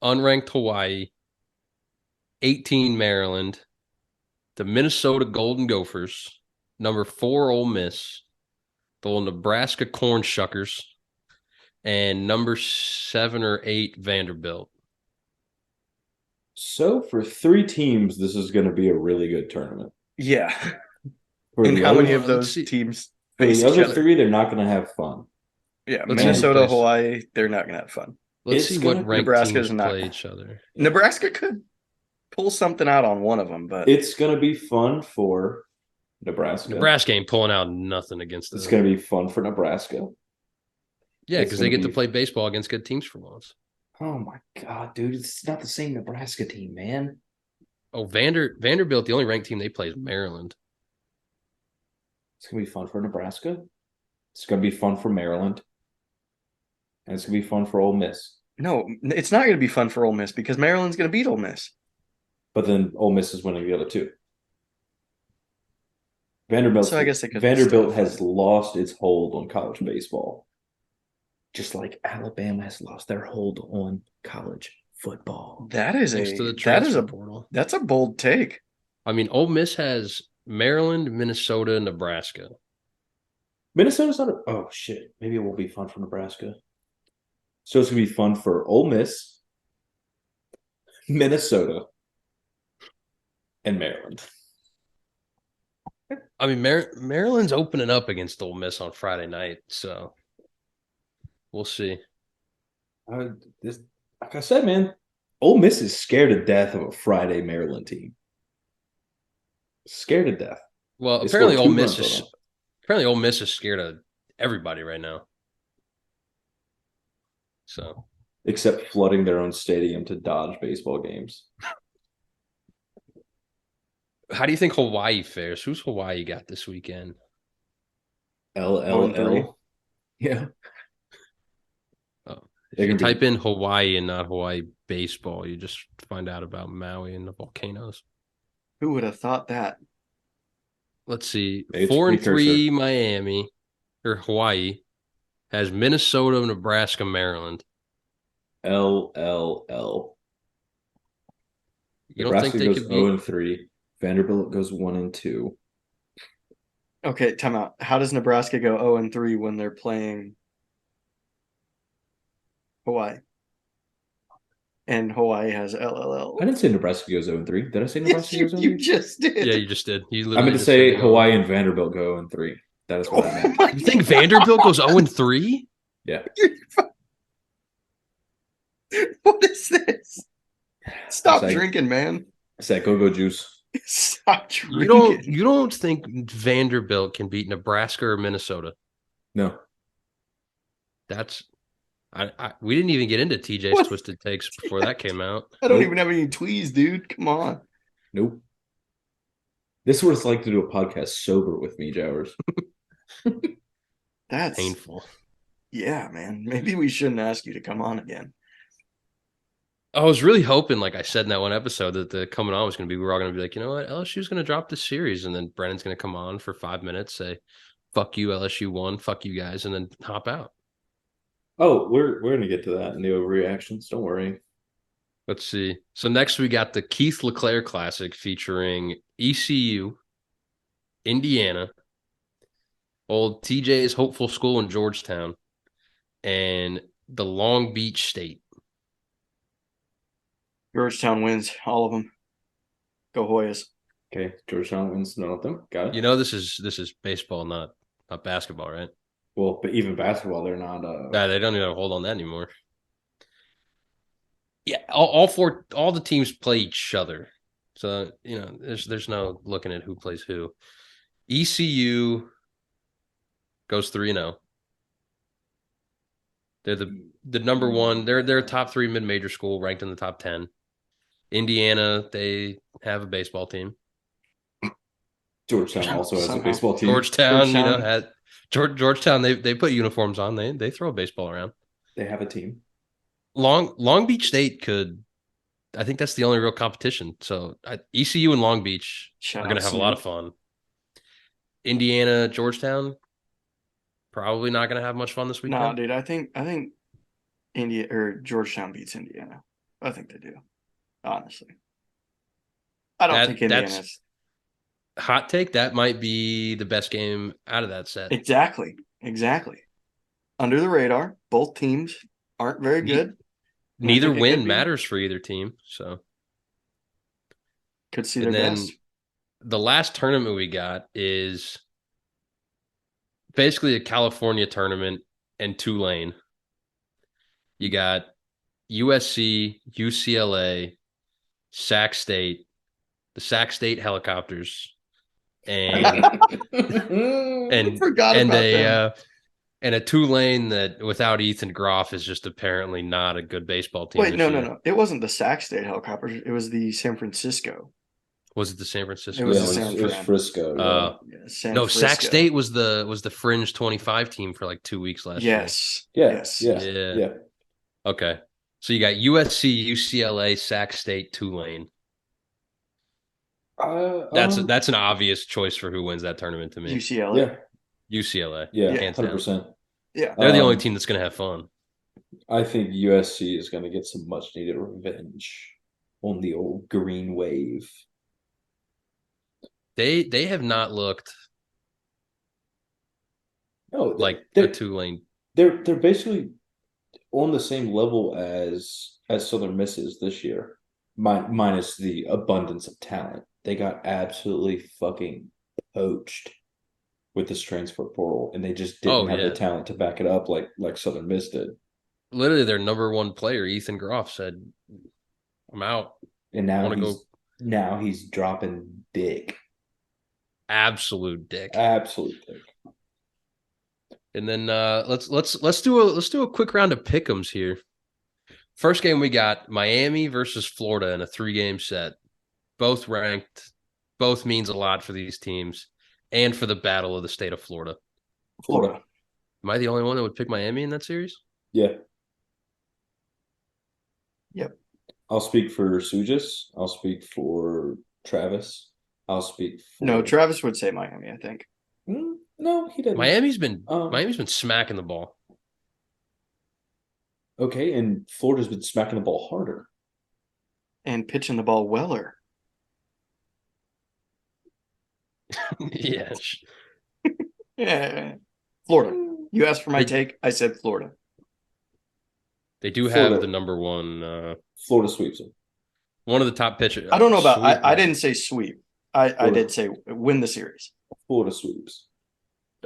unranked Hawaii, 18 Maryland, the Minnesota Golden Gophers, number 4 Ole Miss, the old Nebraska Corn Shuckers, and number 7 or 8 Vanderbilt. So for 3 teams, this is going to be a really good tournament. yeah. For And the how other, many of those teams for face the each other other? 3, they're not going to have fun. Yeah, Let's see who Minnesota, plays. Hawaii, they're not going to have fun. Let's It's see gonna- what ranked Nebraska's teams not- play each other. Nebraska could pull something out on one of them, but It's going to be fun for Nebraska. Nebraska ain't pulling out nothing against It's them. going to be fun for Nebraska. Yeah, it's because they gonna get to be- play baseball against good teams for once. Oh my God, dude! It's not the same Nebraska team, man. Oh, Vanderbilt, the only ranked team they play is Maryland. It's gonna be fun for Nebraska. It's gonna be fun for Maryland, and it's gonna be fun for Ole Miss. no, it's not going to be fun for Ole Miss because Maryland's going to beat Ole Miss. But then Ole Miss is winning the other 2. Vanderbilt. So I guess it could Vanderbilt still- has lost its hold on college baseball, just like Alabama has lost their hold on college football. That is Thanks to the that transfer is a portal. that's a bold take. I mean, Ole Miss has Maryland, Minnesota, Nebraska. Minnesota's not. Oh shit! Maybe it won't be fun for Nebraska. So it's gonna be fun for Ole Miss, Minnesota, and Maryland. I mean, Maryland's opening up against Ole Miss on Friday night, so we'll see. This, like I said, man, Ole Miss is scared to death of a Friday Maryland team. Scared to death. Well, They apparently scored Ole 2 Miss runs is on them. apparently Ole Miss is scared of everybody right now. So Except flooding their own stadium to dodge baseball games. how do you think Hawaii fares? Who's Hawaii got this weekend? LLL. Yeah. Oh, if They're you gonna be- type in Hawaii and not Hawaii baseball, you just find out about Maui and the volcanoes. Who would have thought that? Let's see. It's 4-3 precursor. Miami or Hawaii has Minnesota, Nebraska, Maryland. LLL. You don't think Nebraska they goes could 0-3. Vanderbilt goes 1-2. Okay, time out. How does Nebraska go 0-3 when they're playing Hawaii? And Hawaii has LLL. I didn't say Nebraska goes 0-3. Did I say Nebraska goes 0-3? You just did. Yeah, you just did. You I literally meant to just say said Hawaii and Vanderbilt go 0-3. That is what I meant. my You think Vanderbilt goes 0-3? Yeah. What is this? Stop It's like- drinking, man. It's that go-go juice. Stop drinking. You don't think Vanderbilt can beat Nebraska or Minnesota? No. That's we didn't even get into TJ's What? twisted takes before that came out. I don't Nope. even have any tweets, dude. Come on. Nope. This is what it's like to do a podcast sober with me, Jowers. That's Painful. yeah, man. Maybe we shouldn't ask you to come on again. I was really hoping, like I said in that one episode, that the coming on was going to be, we were all going to be like, you know what, LSU's going to drop this series, and then Brennan's going to come on for 5 minutes, say, "Fuck you, LSU won, fuck you guys," and then hop out. Oh, we're gonna get to that in the overreactions. Don't worry. Let's see. So next we got the Keith LeClaire Classic featuring ECU, Indiana, old TJ's hopeful school in Georgetown, and the Long Beach State. Georgetown wins all of them. Go Hoyas. Okay, Georgetown wins none of them. Got it. You know this is baseball, not basketball, right? Well, but even basketball, they're not. Nah, they don't even hold on that anymore. Yeah, all the teams play each other, so you know there's no looking at who plays who. ECU goes 3-0. They're the number one. They're a top 3 mid-major school, ranked in the top 10. Indiana, they have a baseball team. Georgetown also has a Somehow. baseball team. Georgetown, you know, Georgetown. Georgetown, they put uniforms on. They throw a baseball around. They have a team. Long Beach State could. I think that's the only real competition. So ECU and Long Beach Shout are out going to have a lot of Snoop. fun. Indiana, Georgetown, probably not going to have much fun this No, weekend. dude, I think India or Georgetown beats Indiana. I think they do. Honestly, I don't think That's Indiana's hot take. That might be the best game out of that set. exactly under the radar. Both teams aren't very Ne- good, and I Neither think it could win be matters for either team. So, could see and their then best. the last tournament we got is basically a California tournament and Tulane. You got USC, UCLA, Sac State, the Sac State helicopters, and I and forgot and about them. a Tulane that without Ethan Groff is just apparently not a good baseball team Wait, this no, no, year. no. It wasn't the Sac State helicopters. It was the San Francisco. Was it the San It Francisco was Yeah, the it team? was San it was Fran. Frisco. Uh, Yeah, San no, Sac Frisco. State was the fringe 25 team for like 2 weeks last year. Yes. Yeah, Yes. yeah, Yeah. yeah. Okay. So you got USC, UCLA, Sac State, Tulane. Uh, That's um, that's an obvious choice for who wins that tournament to me. UCLA. yeah, UCLA, yeah, Yeah. hands down. 100%. Yeah. They're the only team that's going to have fun. I think USC is going to get some much needed revenge on the old green wave. They have not looked No, like a they're Tulane. they're basically on the same level as Southern Miss is this year, minus the abundance of talent. They got absolutely fucking poached with this transfer portal, and they just Oh didn't have the yeah, talent to back it up like Southern Miss did. literally their number one player, Ethan Groff, said, "I'm out. And I want to go now he's dropping dick, absolute dick." absolute dick. And then let's do a quick round of pick'ems here. First game we got Miami versus Florida in a 3-game set. Both ranked, both means a lot for these teams and for the battle of the state of Florida. Florida. Am I the only one that would pick Miami in that series? Yeah. Yep. I'll speak for Sujas. I'll speak for Travis. I'll speak for No, Travis would say Miami, I think. No, he didn't. Miami's been smacking the ball. Okay, and Florida's been smacking the ball harder. And pitching the ball weller. Yeah. Yeah. Florida. You asked for my take. I said Florida. They do Florida. have the number one Florida sweeps them. one of the top pitchers. I don't know about Sweet. I didn't say sweep. I did say win the series. Florida sweeps.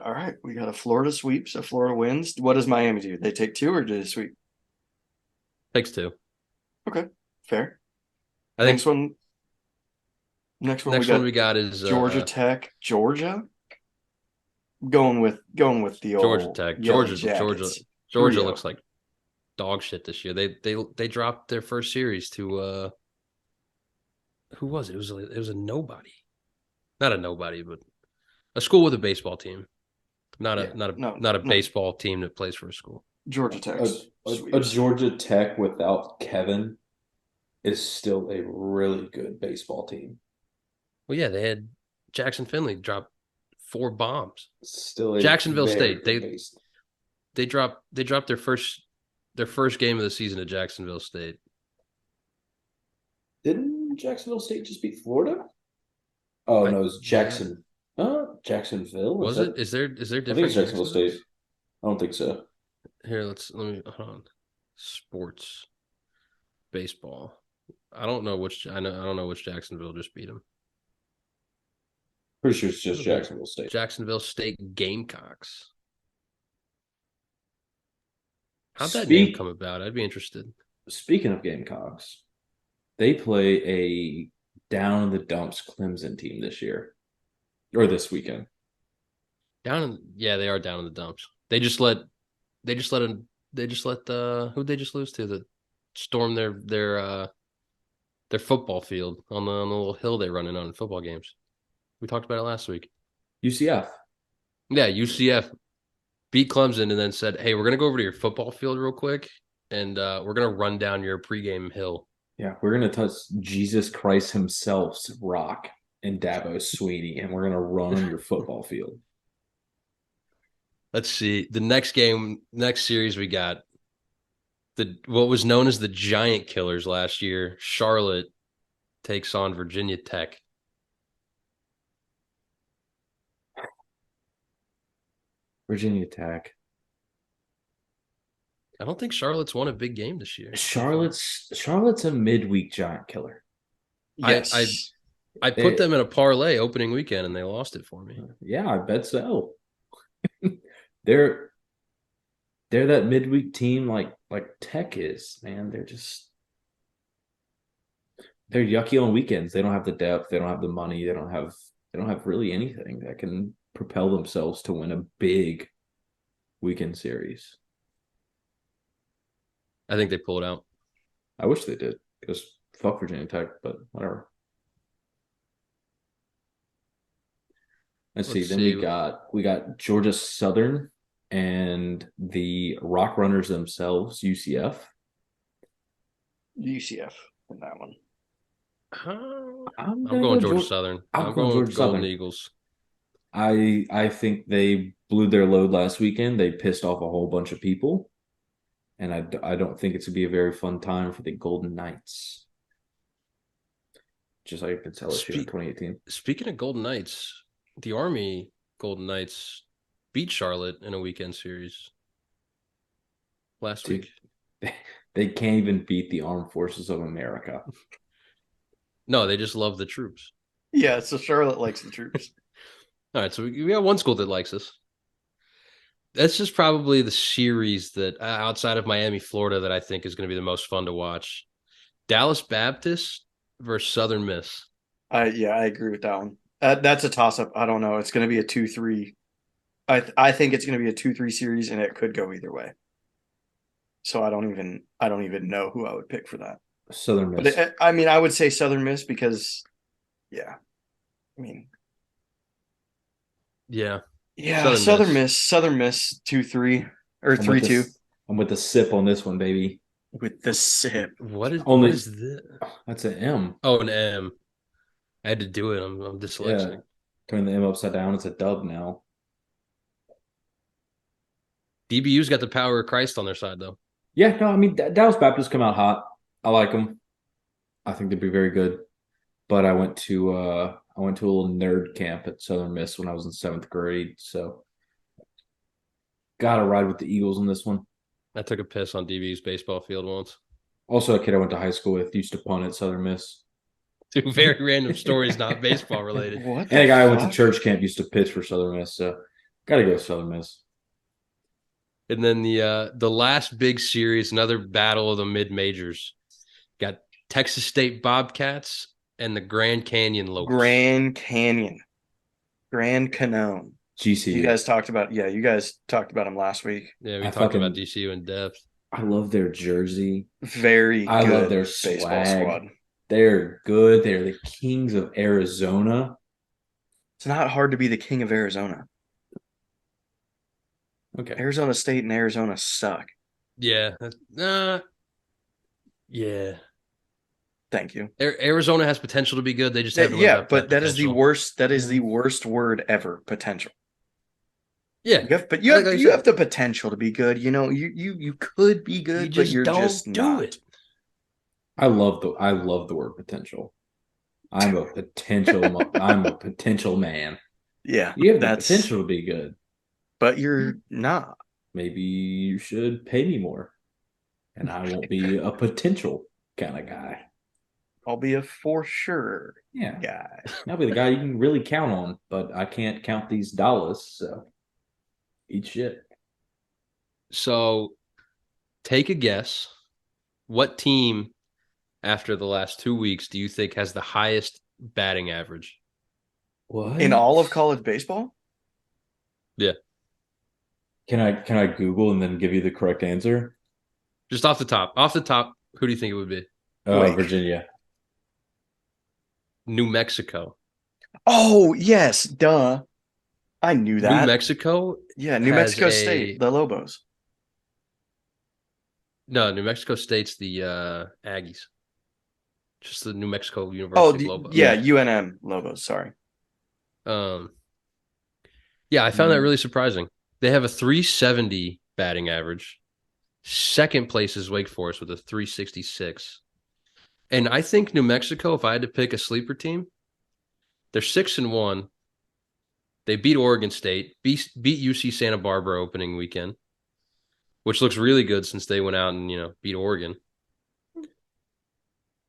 All right. We got a Florida sweeps, a Florida wins. What does Miami do? They take 2 or do they sweep? Takes 2. Okay. Fair. I think Next one we got is Georgia Tech. Georgia? Going with the old Georgia Tech. Yellow Georgia Jackets. Georgia Trio. looks like dog shit this year. They dropped their first series to who was it? It was a nobody. Not a nobody, but a school with a baseball team. Not a baseball team that plays for a school. Georgia Tech. A Georgia Tech without Kevin is still a really good baseball team. Well, yeah, they had Jackson Finley drop 4 bombs. Still a Jacksonville State. They dropped their first game of the season to Jacksonville State. Didn't Jacksonville State just beat Florida? Oh no, it was Jackson. Jacksonville. Was it? Is there I think different it's Jacksonville State. I don't think so. Here, let me hold on. Sports, baseball. I don't know which Jacksonville just beat them. Pretty sure it's just Jacksonville State. Jacksonville State Gamecocks. How'd that name come about? I'd be interested. Speaking of Gamecocks, they play a down in the dumps Clemson team this year. Or this weekend. They are down in the dumps. Who'd they just lose to that storm their football field on the little hill they run in on football games. We talked about it last week. UCF. Yeah, UCF beat Clemson and then said, "Hey, we're gonna go over to your football field real quick, and we're gonna run down your pregame hill." Yeah, we're gonna touch Jesus Christ himself's rock in Davos, Sweeney, and we're gonna run on your football field. Let's see. The next series we got the what was known as the Giant Killers last year. Charlotte takes on Virginia Tech. Virginia Tech. I don't think Charlotte's won a big game this year. Charlotte's a midweek giant killer. Yes. I put them in a parlay opening weekend and they lost it for me. Yeah, I bet so. they're that midweek team like Tech is, man. They're yucky on weekends. They don't have the depth, they don't have the money, they don't have really anything that can propel themselves to win a big weekend series. I think they pull it out. I wish they did because fuck Virginia Tech, but whatever. Let's see. Then we got Georgia Southern and the Rock Runners themselves, UCF. UCF in that one. I'm going Georgia Southern. I'm going Georgia Golden Southern. Eagles. I think they blew their load last weekend. They pissed off a whole bunch of people. And I don't think it's going to be a very fun time for the Golden Knights. Just like it's LSU in 2018. Speaking of Golden Knights, the Army Golden Knights beat Charlotte in a weekend series last week. They can't even beat the Armed Forces of America. No, they just love the troops. Yeah, so Charlotte likes the troops. All right, so we got one school that likes us. That's just probably the series that outside of Miami, Florida, that I think is going to be the most fun to watch. Dallas Baptist versus Southern Miss. I agree with that one. That's a toss-up. I don't know. It's going to be a 2-3. I think it's going to be a 2-3 series, and it could go either way. So I don't even know who I would pick for that. Southern Miss. But I would say Southern Miss because, yeah. Yeah, Southern Miss 2-3 or 3-2. I'm with the sip on this one, baby. With the sip. What is this? That's an M. Oh, an M. I had to do it. I'm dyslexic. Yeah. Turn the M upside down. It's a dub now. DBU's got the power of Christ on their side, though. Yeah, no, Dallas Baptist come out hot. I like them. I think they'd be very good. But I went to a little nerd camp at Southern Miss when I was in 7th grade, so gotta ride with the Eagles on this one. I took a piss on DB's baseball field once. Also, a kid I went to high school with used to punt at Southern Miss. Two very random stories, not baseball related. And a guy I went to church camp used to pitch for Southern Miss, so gotta go Southern Miss. And then the last big series, another battle of the mid majors, got Texas State Bobcats and the Grand Canyon Lopes. Grand Canone. GCU. You guys talked about them last week. Yeah, we talked about GCU in depth. I love their jersey. I love their baseball squad. They're good. They're the kings of Arizona. It's not hard to be the king of Arizona. Okay. Arizona State and Arizona suck. Yeah. Yeah. Thank you. Arizona has potential to be good. They just have but that is the worst. That is the worst word ever. Potential. Yeah, you have the potential to be good. You could be good, but you're just not. It. I love the word potential. I'm a potential man. Yeah, you have the potential to be good, but you're not. Maybe you should pay me more, and I won't be a potential kind of guy. I'll be a for sure guy. I'll be the guy you can really count on, but I can't count these dollars, so eat shit. So take a guess. What team after the last 2 weeks do you think has the highest batting average? What? In all of college baseball? Yeah. Can I Google and then give you the correct answer? Just off the top. Off the top, who do you think it would be? Virginia. New Mexico. Oh, yes, duh. I knew New that. Mexico Yeah, New has Mexico State, the Lobos. New Mexico State's the Aggies. Just the New Mexico Oh, University Lobos. yeah, Yeah. UNM Lobos. Sorry. Um, yeah, I found that Mm. really surprising. They have a 370 batting average. Second place is Wake Forest with a 366. And I think New Mexico, if I had to pick a sleeper team, they're 6-1. They beat Oregon State, beat UC Santa Barbara opening weekend, which looks really good since they went out and beat Oregon.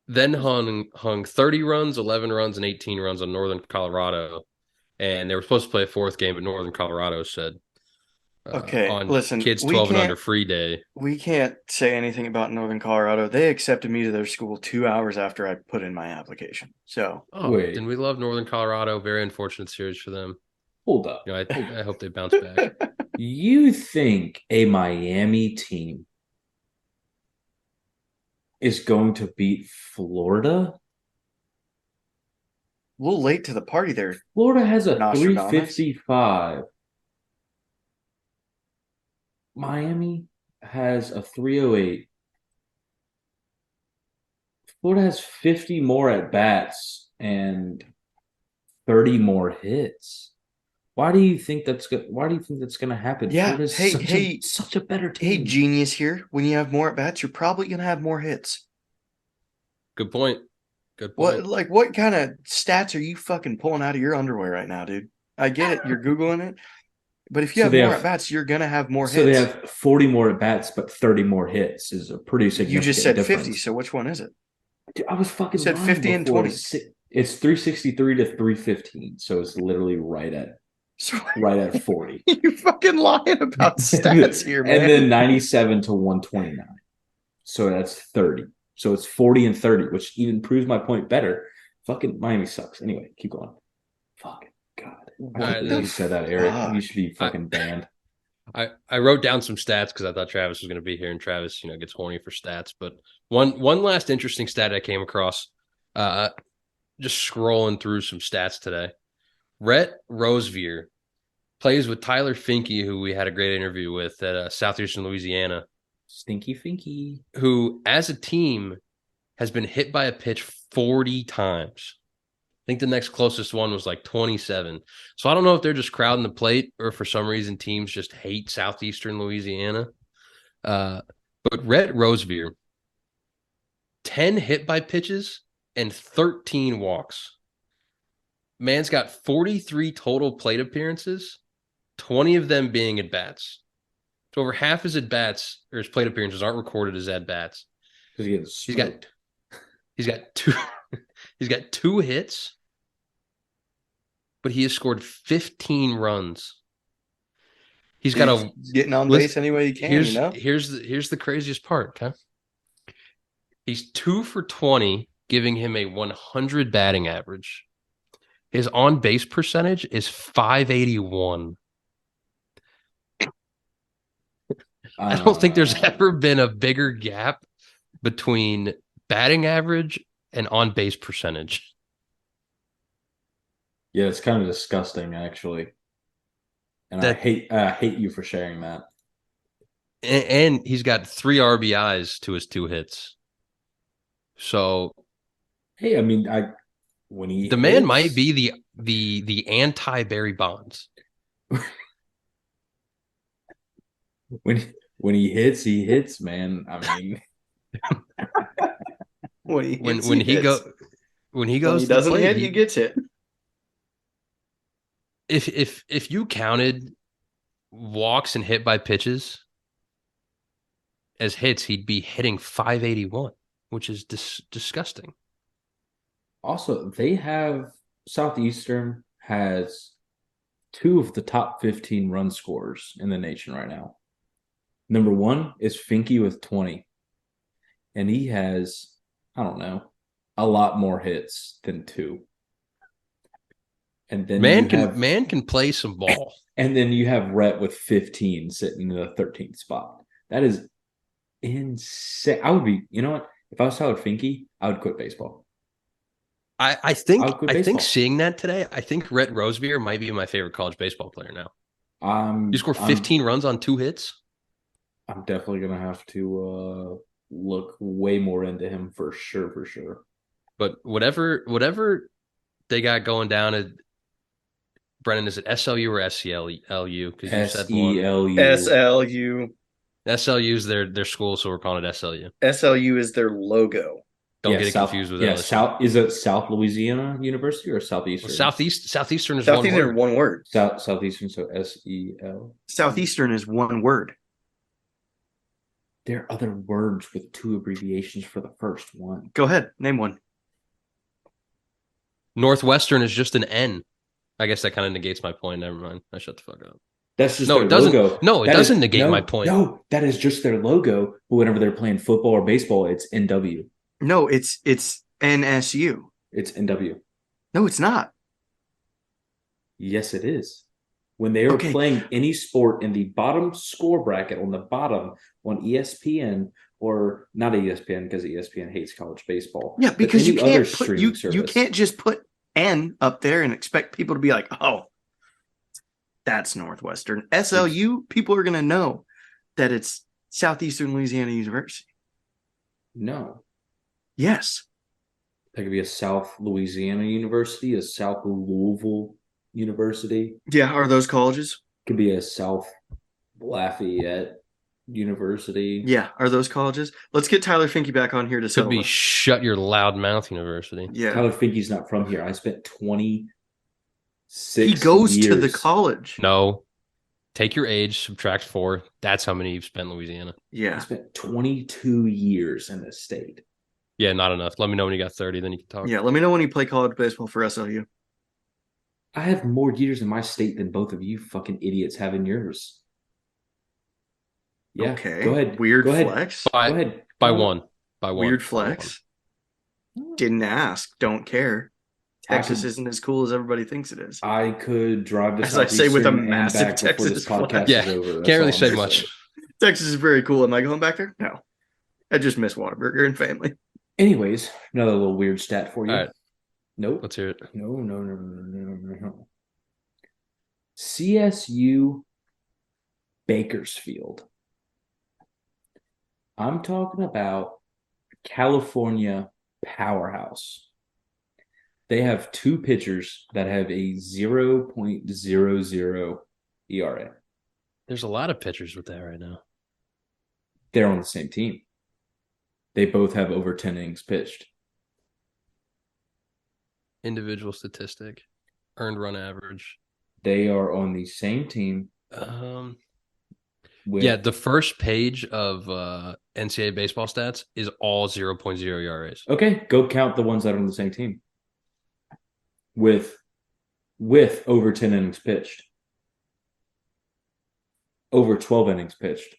Then hung 30 runs, 11 runs, and 18 runs on Northern Colorado, and they were supposed to play a fourth game, but Northern Colorado said Okay, on listen, kids 12 and under free day. we can't say anything about Northern Colorado. They accepted me to their school 2 hours after I put in my application. So Oh, then Wait, we love Northern Colorado. Very unfortunate series for them. hold up. I hope they bounce back. You think a Miami team is going to beat Florida? a little late to the party there, Florida has a Nostradamus. 355. Miami has a 308. Florida has 50 more at bats and 30 more hits. Why do you think that's good? Why do you think that's going to happen? Yeah. Florida's such a better Hey, team. genius here. When you have more at bats, you're probably gonna have more hits. Good point. Good point. What kind of stats are you fucking pulling out of your underwear right now, dude? I get it, you're Googling it. But if you So have they more have at bats, you're gonna have more so they hits. have 40 more at bats, but 30 more hits is a pretty You just significant said 50, difference. so which one is it? Dude, I was You fucking said lying 50 and before. 20. It's 363 to 315, so it's literally right at So 40. you fucking lying about stats here, man. And then 97 to 129. So that's 30. So it's 40 and 30, which even proves my point better. Fucking Miami sucks. Anyway, keep going. Fucking God. I What can't believe you the said that, Eric. You fuck? should be I, fucking banned. I wrote down some stats because I thought Travis was going to be here, and Travis, gets horny for stats. But one last interesting stat I came across, uh, just scrolling through some stats today. Rhett Rosevear plays with Tyler Finke, who we had a great interview with at Southeastern Louisiana, Stinky Finky. who, as a team, has been hit by a pitch 40 times. I think the next closest one was like 27. So I don't know if they're just crowding the plate or for some reason teams just hate Southeastern Louisiana. But Rhett Rosevear, 10 hit by pitches and 13 walks. Man's got 43 total plate appearances, 20 of them being at bats. So over half his at bats or his plate appearances aren't recorded as at bats. Because He's got two he's got 2 hits, but he has scored 15 runs. He's got He's a getting on base any way he can, here's the craziest part, okay? He's 2 for 20, giving him a 100 batting average. His on base percentage is 581. I don't think there's ever been a bigger gap between batting average and on base percentage. Yeah, it's kind of disgusting, actually. And I hate you for sharing that. And he's got 3 RBIs to his 2 hits. So, hey, I mean, when he the man might be the anti Barry Bonds. When he hits, man. I mean, when he hits, when he hits. when he When goes he to the doesn't plate, hit, he gets hit. If you counted walks and hit by pitches as hits, he'd be hitting 581, which is disgusting. also, they have Southeastern has 2 of the top 15 run scorers in the nation right now. Number 1 is Finke with 20. And he has, I don't know, a lot more hits than 2. And then man can play some ball. And then you have Rhett with 15 sitting in the 13th spot. That is insane. I would be, you know what? If I was Tyler Finke, I would quit baseball. I think Out good I think baseball. seeing that today, I think Rhett Rosebeer might be my favorite college baseball player now. You scored I'm 15 runs on 2 hits. I'm definitely gonna have to look way more into him for sure, for sure. But whatever they got going down at Brennan, is it SLU or SCLU? Because you said one. SELU. SLU. SLU is their school, so we're calling it SLU. SLU is their logo. Don't Yeah, get it South. confused with Yeah, LSU. South. Is it South Louisiana University or Well, Southeastern? Southeastern is one Southeastern word. one word. Southeastern. So SEL. Southeastern is one word. There are other words with 2 abbreviations for the first one. Go ahead, name one. Northwestern is just an N. I guess that kind of negates my point. Never mind. I shut the fuck up. That's just No, their it doesn't. logo. No, it That doesn't is- negate no, my point. No, that is just their logo. But whenever they're playing football or baseball, it's NW. No, it's NSU. It's NW. No, it's not. Yes, it is. When they are Okay. playing any sport in the bottom score bracket on the bottom on ESPN or not ESPN because ESPN hates college baseball. Yeah, but because you any other can't put streaming you service. can't just put N up there and expect people to be like, oh, that's Northwestern. SLU, people are gonna know that it's Southeastern Louisiana University. No, Yes. that could be a South Louisiana University, a South Louisville University. Yeah, are those colleges? Could be a South Lafayette University. Yeah, are those colleges? Let's get Tyler Finke back on here to Could settle be this. Shut Your Loud Mouth University. Yeah. Tyler Finke's not from here. I spent 26 He goes to the years. college. No. Take your age, subtract 4. That's how many you've spent in Louisiana. I Yeah. spent 22 years in this state. Yeah, not enough. Let me know when you got 30, then you can talk. Yeah, let me know when you play college baseball for SLU. I have more years in my state than both of you fucking idiots have in yours. Yeah. Okay. Go ahead. Weird Go ahead. flex. Go ahead. By Go on. one. By one. Weird By flex. one. Didn't ask. Don't care. I Texas could- isn't as cool as everybody thinks it is. I could drive to As I say with a Southeastern and massive back before this Texas podcast flag. Yeah, is over. That's Can't really all say I'm much. saying. Texas is very cool. Am I going back there? No. I just miss Whataburger and family. Anyways, another little weird stat for you. All right. Nope. Let's hear it. No. CSU Bakersfield. I'm talking about California powerhouse. They have 2 pitchers that have a 0.00 ERA. There's a lot of pitchers with that right now. They're on the same team. They both have over 10 innings pitched. Individual statistic, earned run average. They are on the same team. With, Yeah, the first page of NCAA baseball stats is all 0.0 ERAs. Okay, go count the ones that are on the same team. With over 10 innings pitched. Over 12 innings pitched.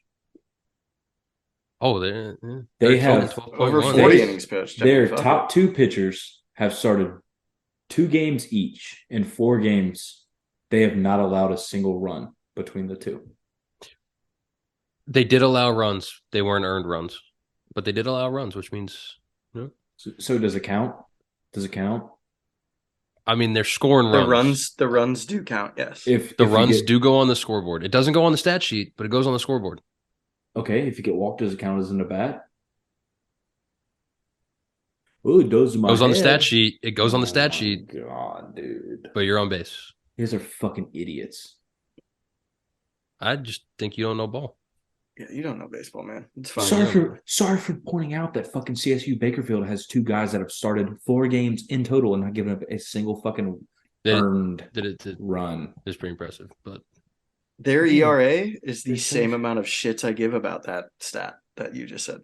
Oh, They have Over 12.1. 40 innings pitched. Their Fuck top it. 2 pitchers have started 2 games each. In 4 games, they have not allowed a single run between the 2. They did allow runs. They weren't earned runs, but they did allow runs, which means, So does it count? Does it count? I mean, they're scoring runs. The runs do count, yes. If The you runs get- do go on the scoreboard. It doesn't go on the stat sheet, but it goes on the scoreboard. Okay, if you get walked, does it count as an at bat? Oh, it does in my Goes on the head. stat sheet. It goes on the Oh stat my sheet, God, dude. but you're on base. You guys are fucking idiots. I just think you don't know ball. Yeah, you don't know baseball, man. It's fine. Sorry for pointing out that fucking CSU Bakerfield has 2 guys that have started 4 games in total and not given up a single fucking earned It run. is pretty impressive, but Their Yeah. ERA is the They're same safe. amount of shits I give about that stat that you just said.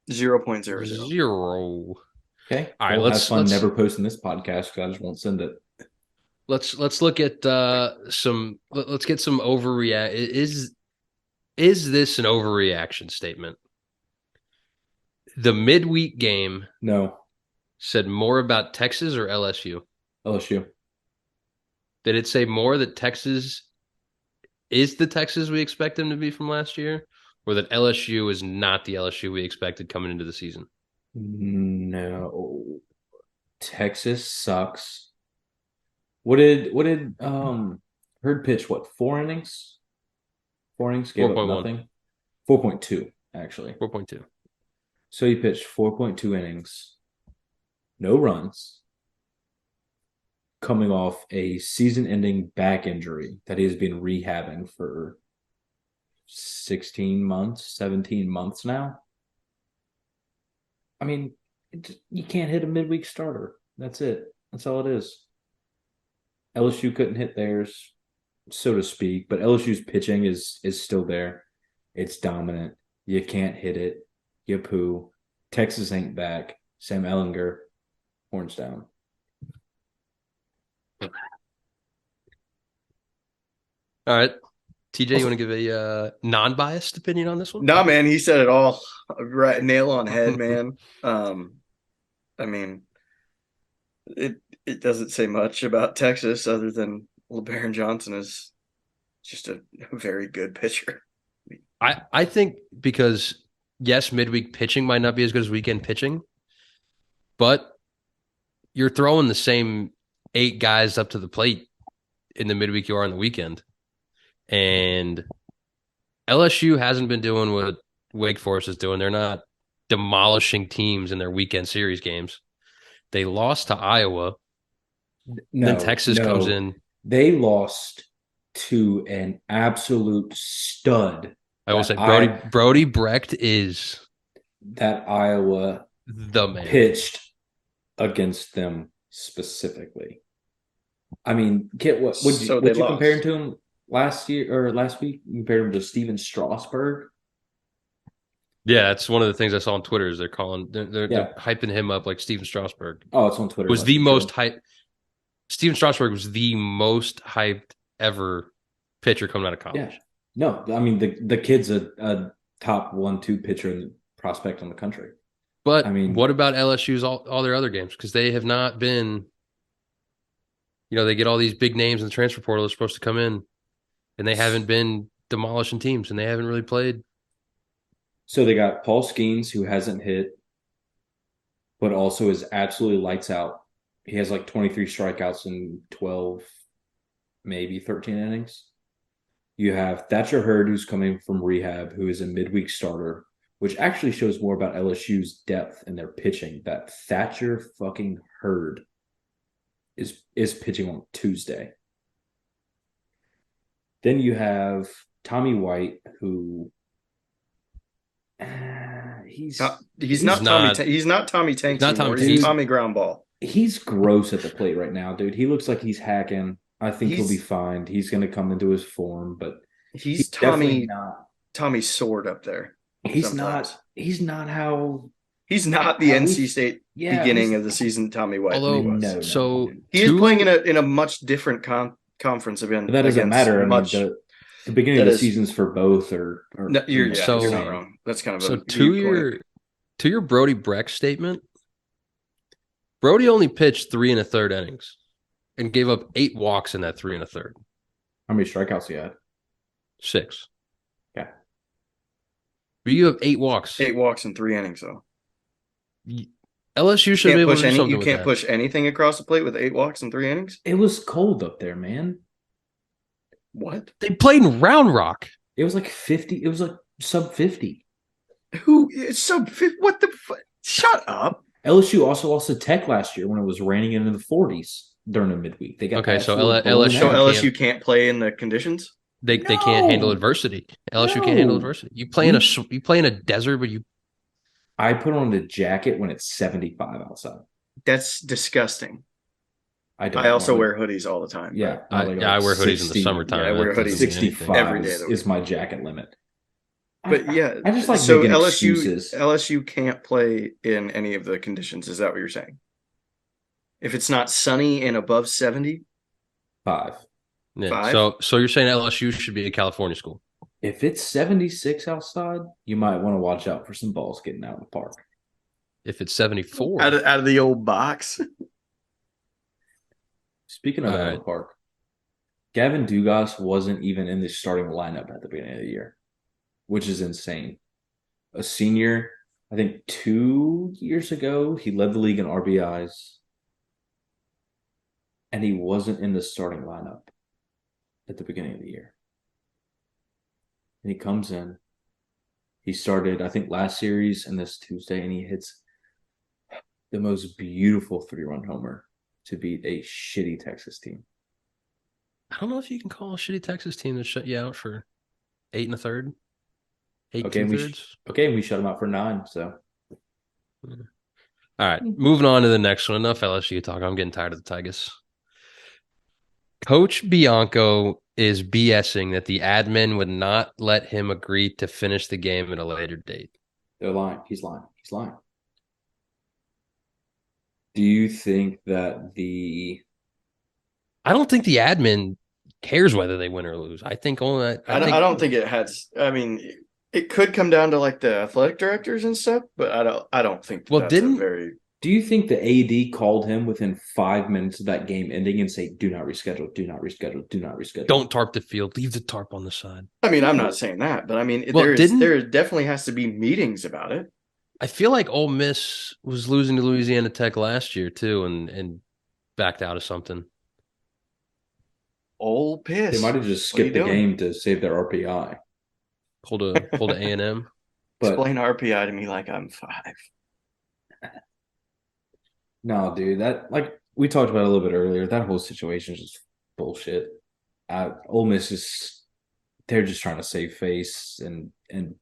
0.00. 0. Okay. All right, Well, let's- have fun let's- never posting this podcast because I just won't send it. Let's look at some. Let's get some overreact. Is this an overreaction statement? The midweek game No. said more about Texas or LSU. LSU. Did it say more that Texas is the Texas we expect them to be from last year, or that LSU is not the LSU we expected coming into the season? No. Texas sucks. What did Hurd pitch? What, 4 innings? 4 innings, gave up 4.1, nothing. 4.2, actually. 4.2. So he pitched 4.2 innings, no runs, coming off a season-ending back injury that he has been rehabbing for 16 months, 17 months now. I mean, you can't hit a midweek starter. That's it. That's all it is. LSU couldn't hit theirs, so to speak, but LSU's pitching is still there. It's dominant. You can't hit it. You poo. Texas ain't back. Sam Ellinger, horns down. All right. TJ, you want to give a non-biased opinion on this one? Nah, man, he said it all. Right, nail on head, man. I mean, it doesn't say much about Texas other than LeBaron Johnson is just a very good pitcher. I think because, yes, midweek pitching might not be as good as weekend pitching, but you're throwing the same 8 guys up to the plate in the midweek you are on the weekend. And LSU hasn't been doing what Wake Forest is doing. They're not demolishing teams in their weekend series games. They lost to Iowa. Then Texas comes in. They lost to an absolute stud. I will say Brody Brecht is that Iowa the man. Pitched against them specifically. I mean, what you compare him to him last year or last week? You compared him to Steven Strasburg. Yeah, that's one of the things I saw on Twitter. Is they're hyping him up like Steven Strasburg. Oh, it's on Twitter. Was the most hyped. Steven Strasburg was the most hyped ever pitcher coming out of college. Yeah. No, I mean the kid's a top 1-2 pitcher and prospect on the country. But I mean, what about LSU's all their other games? Because they have not been. They get all these big names in the transfer portal that's supposed to come in, and they haven't been demolishing teams, and they haven't really played. So they got Paul Skeens, who hasn't hit, but also is absolutely lights out. He has like 23 strikeouts in 12, maybe 13 innings. You have Thatcher Hurd, who's coming from rehab, who is a midweek starter, which actually shows more about LSU's depth in their pitching. That Thatcher fucking Hurd is pitching on Tuesday. Then you have Tommy White, who he's not Tommy Tanks anymore. He's Tommy Groundball. He's gross at the plate right now, dude. He looks like he's hacking. I think he'll be fine. He's going to come into his form, but he's Tommy Sword up there. He's not how. He's not the NC State beginning of the season Tommy White. Although, so he is playing in a much different conference event. That doesn't matter. I mean, the beginning of the seasons for both are you're not wrong. That's kind of so to your Brody Brecht statement. Brody only pitched 3 1/3 innings and gave up 8 walks in that 3 1/3. How many strikeouts he had? 6. Yeah. But you have 8 walks. 8 walks in 3 innings, though. LSU should be able to do something. You can't push anything across the plate with 8 walks in 3 innings? It was cold up there, man. What? They played in Round Rock. It was like 50. It was like sub 50. Sub 50? What the fuck? Shut up. LSU also lost to Tech last year when it was raining into the 40s during a midweek. They got so LSU can't play in the conditions. They can't handle adversity. LSU can't handle adversity. You play in a desert, but I put on a jacket when it's 75 outside. That's disgusting. I also wear hoodies all the time. Yeah, I wear hoodies in the summertime. Yeah, I wear hoodies 65 every day is my jacket limit. But yeah, I just like LSU can't play in any of the conditions. Is that what you're saying? If it's not sunny and above 70? 5. Yeah. 5? So you're saying LSU should be a California school? If it's 76 outside, you might want to watch out for some balls getting out of the park. If it's 74. Out of the old box. Speaking of out of the park, Gavin Dugas wasn't even in the starting lineup at the beginning of the year, which is insane. A senior, I think 2 years ago, he led the league in RBIs. and he wasn't in the starting lineup at the beginning of the year. And he comes in. He started, I think, last series and this Tuesday, and he hits the most beautiful 3-run homer to beat a shitty Texas team. I don't know if you can call a shitty Texas team that shut you out for 8 1/3, 8 Okay, 2/3. We shut him out for 9. So, All right, moving on to the next one. Enough LSU talk. I'm getting tired of the Tigers. Coach Bianco is BSing that the admin would not let him agree to finish the game at a later date. they're lying. He's lying. He's lying. Do you think that I don't think the admin cares whether they win or lose. I think only. I don't think it has. I mean, it could come down to like the athletic directors and stuff, but I don't think Well, that's didn't- a very. Do you think the AD called him within 5 minutes of that game ending and say, "Do not reschedule, do not reschedule, do not reschedule"? Don't tarp the field. Leave the tarp on the side. I mean, I'm not saying that, but I mean, Well, there definitely has to be meetings about it. I feel like Ole Miss was losing to Louisiana Tech last year too, and backed out of something. Ole piss. They might have just What are you skipped the doing? game to save their RPI. Pulled a A&M. But Explain RPI to me like I'm 5. no, dude, that like we talked about it a little bit earlier. That whole situation is just bullshit. Ole Miss is they're just trying to save face and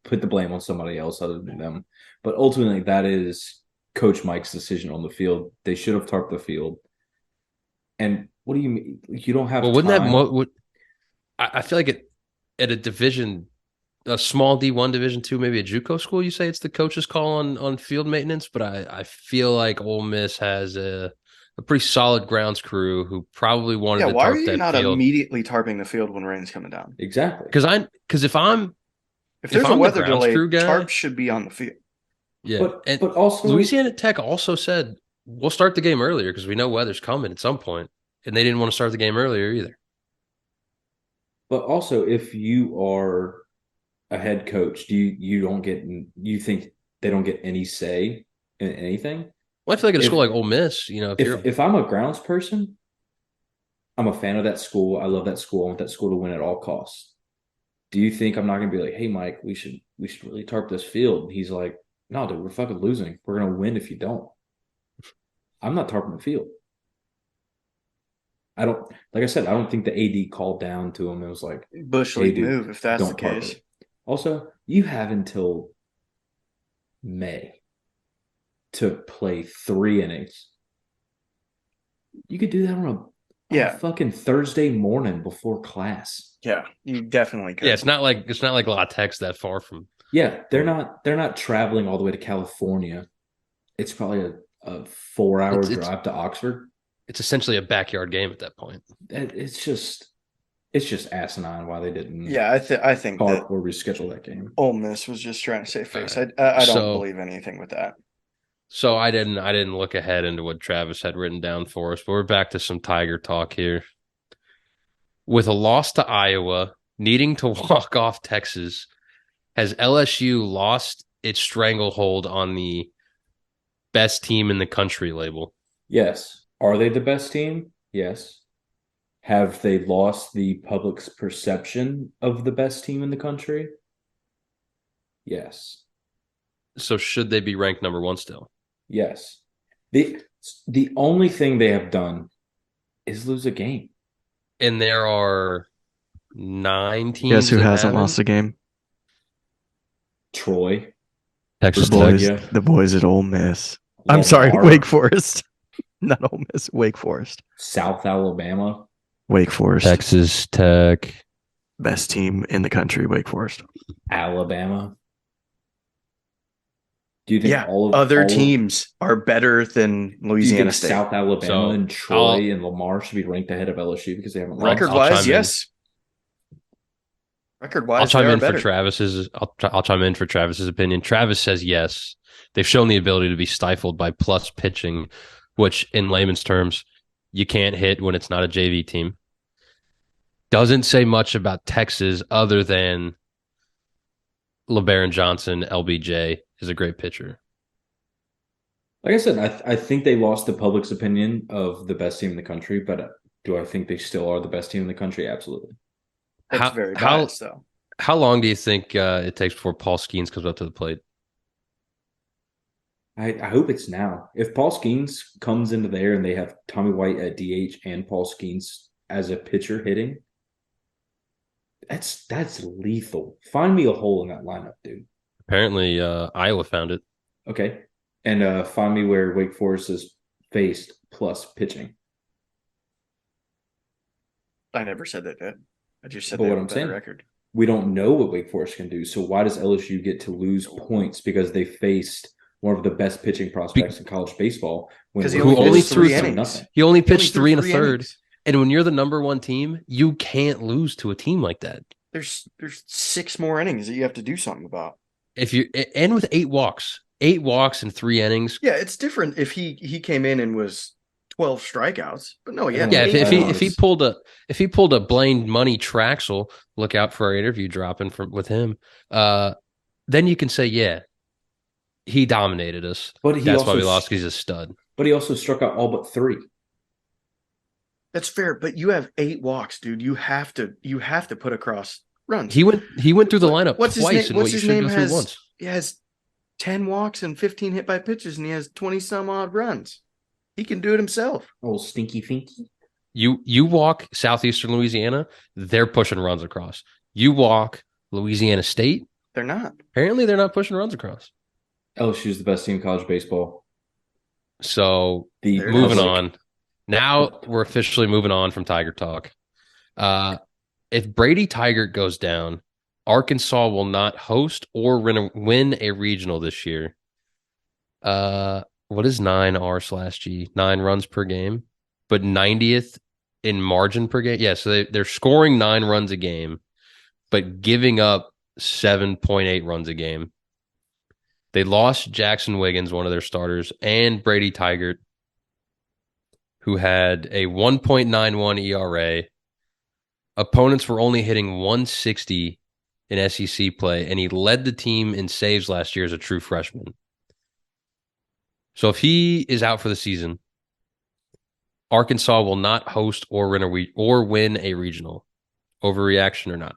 put the blame on somebody else other than them. But ultimately, that is Coach Mike's decision on the field. They should have tarped the field. And what do you mean? You don't have Well, wouldn't time? that I feel like at a small D1 Division 2, maybe a JUCO school, you say it's the coach's call on field maintenance, but I feel like Ole Miss has a pretty solid grounds crew who probably wanted Yeah, to why are tarp you that not field. immediately tarping the field when rain's coming down? Exactly. Because if I'm If there's If a I'm the weather grounds delay, crew guy- tarps should be on the field. yeah, But also Louisiana Tech also said we'll start the game earlier because we know weather's coming at some point, and they didn't want to start the game earlier either. But also, if you are a head coach, you think they don't get any say in anything? Well, I feel like at a If- school like Ole Miss, If I'm a grounds person, I'm a fan of that school. I love that school. I want that school to win at all costs. Do you think I'm not going to be like, "Hey, Mike, we should really tarp this field"? He's like, "No, dude, we're fucking losing. We're going to win if you don't." I'm not tarping the field. I don't, like I said, I don't think the AD called down to him and was like, Bush "Hey, League dude, move if that's the don't tarp case. it." Also, you have until May to play 3 innings. You could do that on a fucking Thursday morning before class. Yeah, you definitely could. Yeah, it's not like La Tech's that far from. Yeah, they're not traveling all the way to California. It's probably a 4-hour It's- drive to Oxford. It's essentially a backyard game at that point. It's just asinine why they didn't Yeah, I think that tarp or reschedule that game. Ole Miss was just trying to save face. All right. I don't So- believe anything with that. So I didn't look ahead into what Travis had written down for us, but we're back to some Tiger talk here. With a loss to Iowa, needing to walk off Texas, has LSU lost its stranglehold on the best team in the country label? Yes. Are they the best team? Yes. Have they lost the public's perception of the best team in the country? Yes. So should they be ranked number 1 still? Yes. The only thing they have done is lose a game. And there are 9 teams. Guess who that hasn't haven't? lost a game? Troy. Texas The Tech. boys, yeah. the boys at Ole Miss. I'm sorry, Lamar, Wake Forest. Not Ole Miss, Wake Forest. South Alabama. Wake Forest. Texas Tech. Best team in the country, Wake Forest. Alabama. Do you think Yeah, all of other all of- teams are better than do you Louisiana think State. South Alabama So, and Troy and Lamar should be ranked ahead of LSU because they haven't lost? Record I'll wise, chime in. yes. Record wise, I'll chime they are in better. for Travis's. I'll chime in for Travis's opinion. Travis says yes. They've shown the ability to be stifled by plus pitching, which in layman's terms, you can't hit when it's not a JV team. Doesn't say much about Texas other than LeBaron Johnson, LBJ, is a great pitcher. Like I said, I think they lost the public's opinion of the best team in the country, but Do I think they still are the best team in the country? Absolutely. That's How very how biased, though. how long do you think it takes before Paul Skeens comes up to the plate? I hope it's now. If Paul Skeens comes into there and they have Tommy White at DH and Paul Skeens as a pitcher hitting, that's lethal. Find me a hole in that lineup, dude. Apparently, Iowa found it. Okay. And find me where Wake Forest is faced plus pitching. I never said that, Ed. I just said But they what have a I'm better saying, record. we don't know what Wake Forest can do. So why does LSU get to lose points because they faced one of the best pitching prospects in college baseball when Because he Wake only Who only pitched Forest threw three has th- done innings. nothing? he only He only pitched threw 3 and a three third. innings. And when you're the number one team, you can't lose to a team like that. There's 6 more innings that you have to do something about. If you and with 8 walks and 3 innings. Yeah, it's different if he came in and was 12 strikeouts, but no, he had Yeah, 8 if he pulled a Blaine Money Traxel, look out for our interview dropping with him. Then you can say, yeah, he dominated us. But he That's why also we lost, because he's a stud. but he also struck out all but 3. That's fair, but you have 8 walks, dude. You have to put across runs. He went through the lineup What's his twice name? in What's what you his should name go through has once. he has 10 walks and 15 hit by pitches, and he has 20 some odd runs. He can do it himself. Oh, stinky finky. You walk Southeastern Louisiana, they're pushing runs across. You walk Louisiana State, They're not. apparently they're not pushing runs across. LSU is the best team in college baseball. So The moving public, on. Now we're officially moving on from Tiger talk. If Brady Tigert goes down, Arkansas will not host or win a regional this year. What is 9R/G? 9 runs per game, but 90th in margin per game. Yeah, so they're scoring 9 runs a game, but giving up 7.8 runs a game. They lost Jackson Wiggins, one of their starters, and Brady Tigert, who had a 1.91 ERA. Opponents were only hitting 160 in SEC play, and he led the team in saves last year as a true freshman. So if he is out for the season, Arkansas will not host or win a regional. Overreaction or not?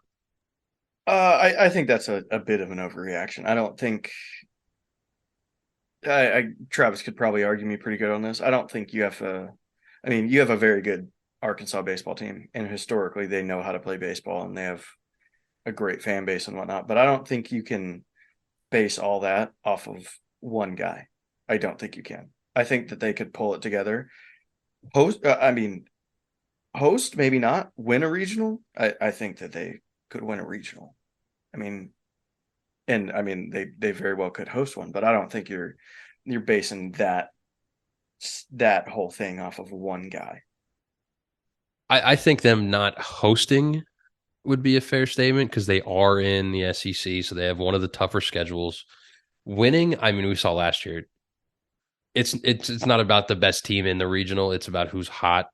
I think that's a bit of an overreaction. I don't think Travis could probably argue me pretty good on this. I don't think you have you have a very good Arkansas baseball team, and historically they know how to play baseball, and they have a great fan base and whatnot. But I don't think you can base all that off of one guy. I don't think you can. I think that they could pull it together. Host, maybe not. Win a regional. I think that they could win a regional. They very well could host one, but I don't think you're basing that whole thing off of one guy. I think them not hosting would be a fair statement because they are in the SEC, so they have one of the tougher schedules. Winning, we saw last year. It's not about the best team in the regional. It's about who's hot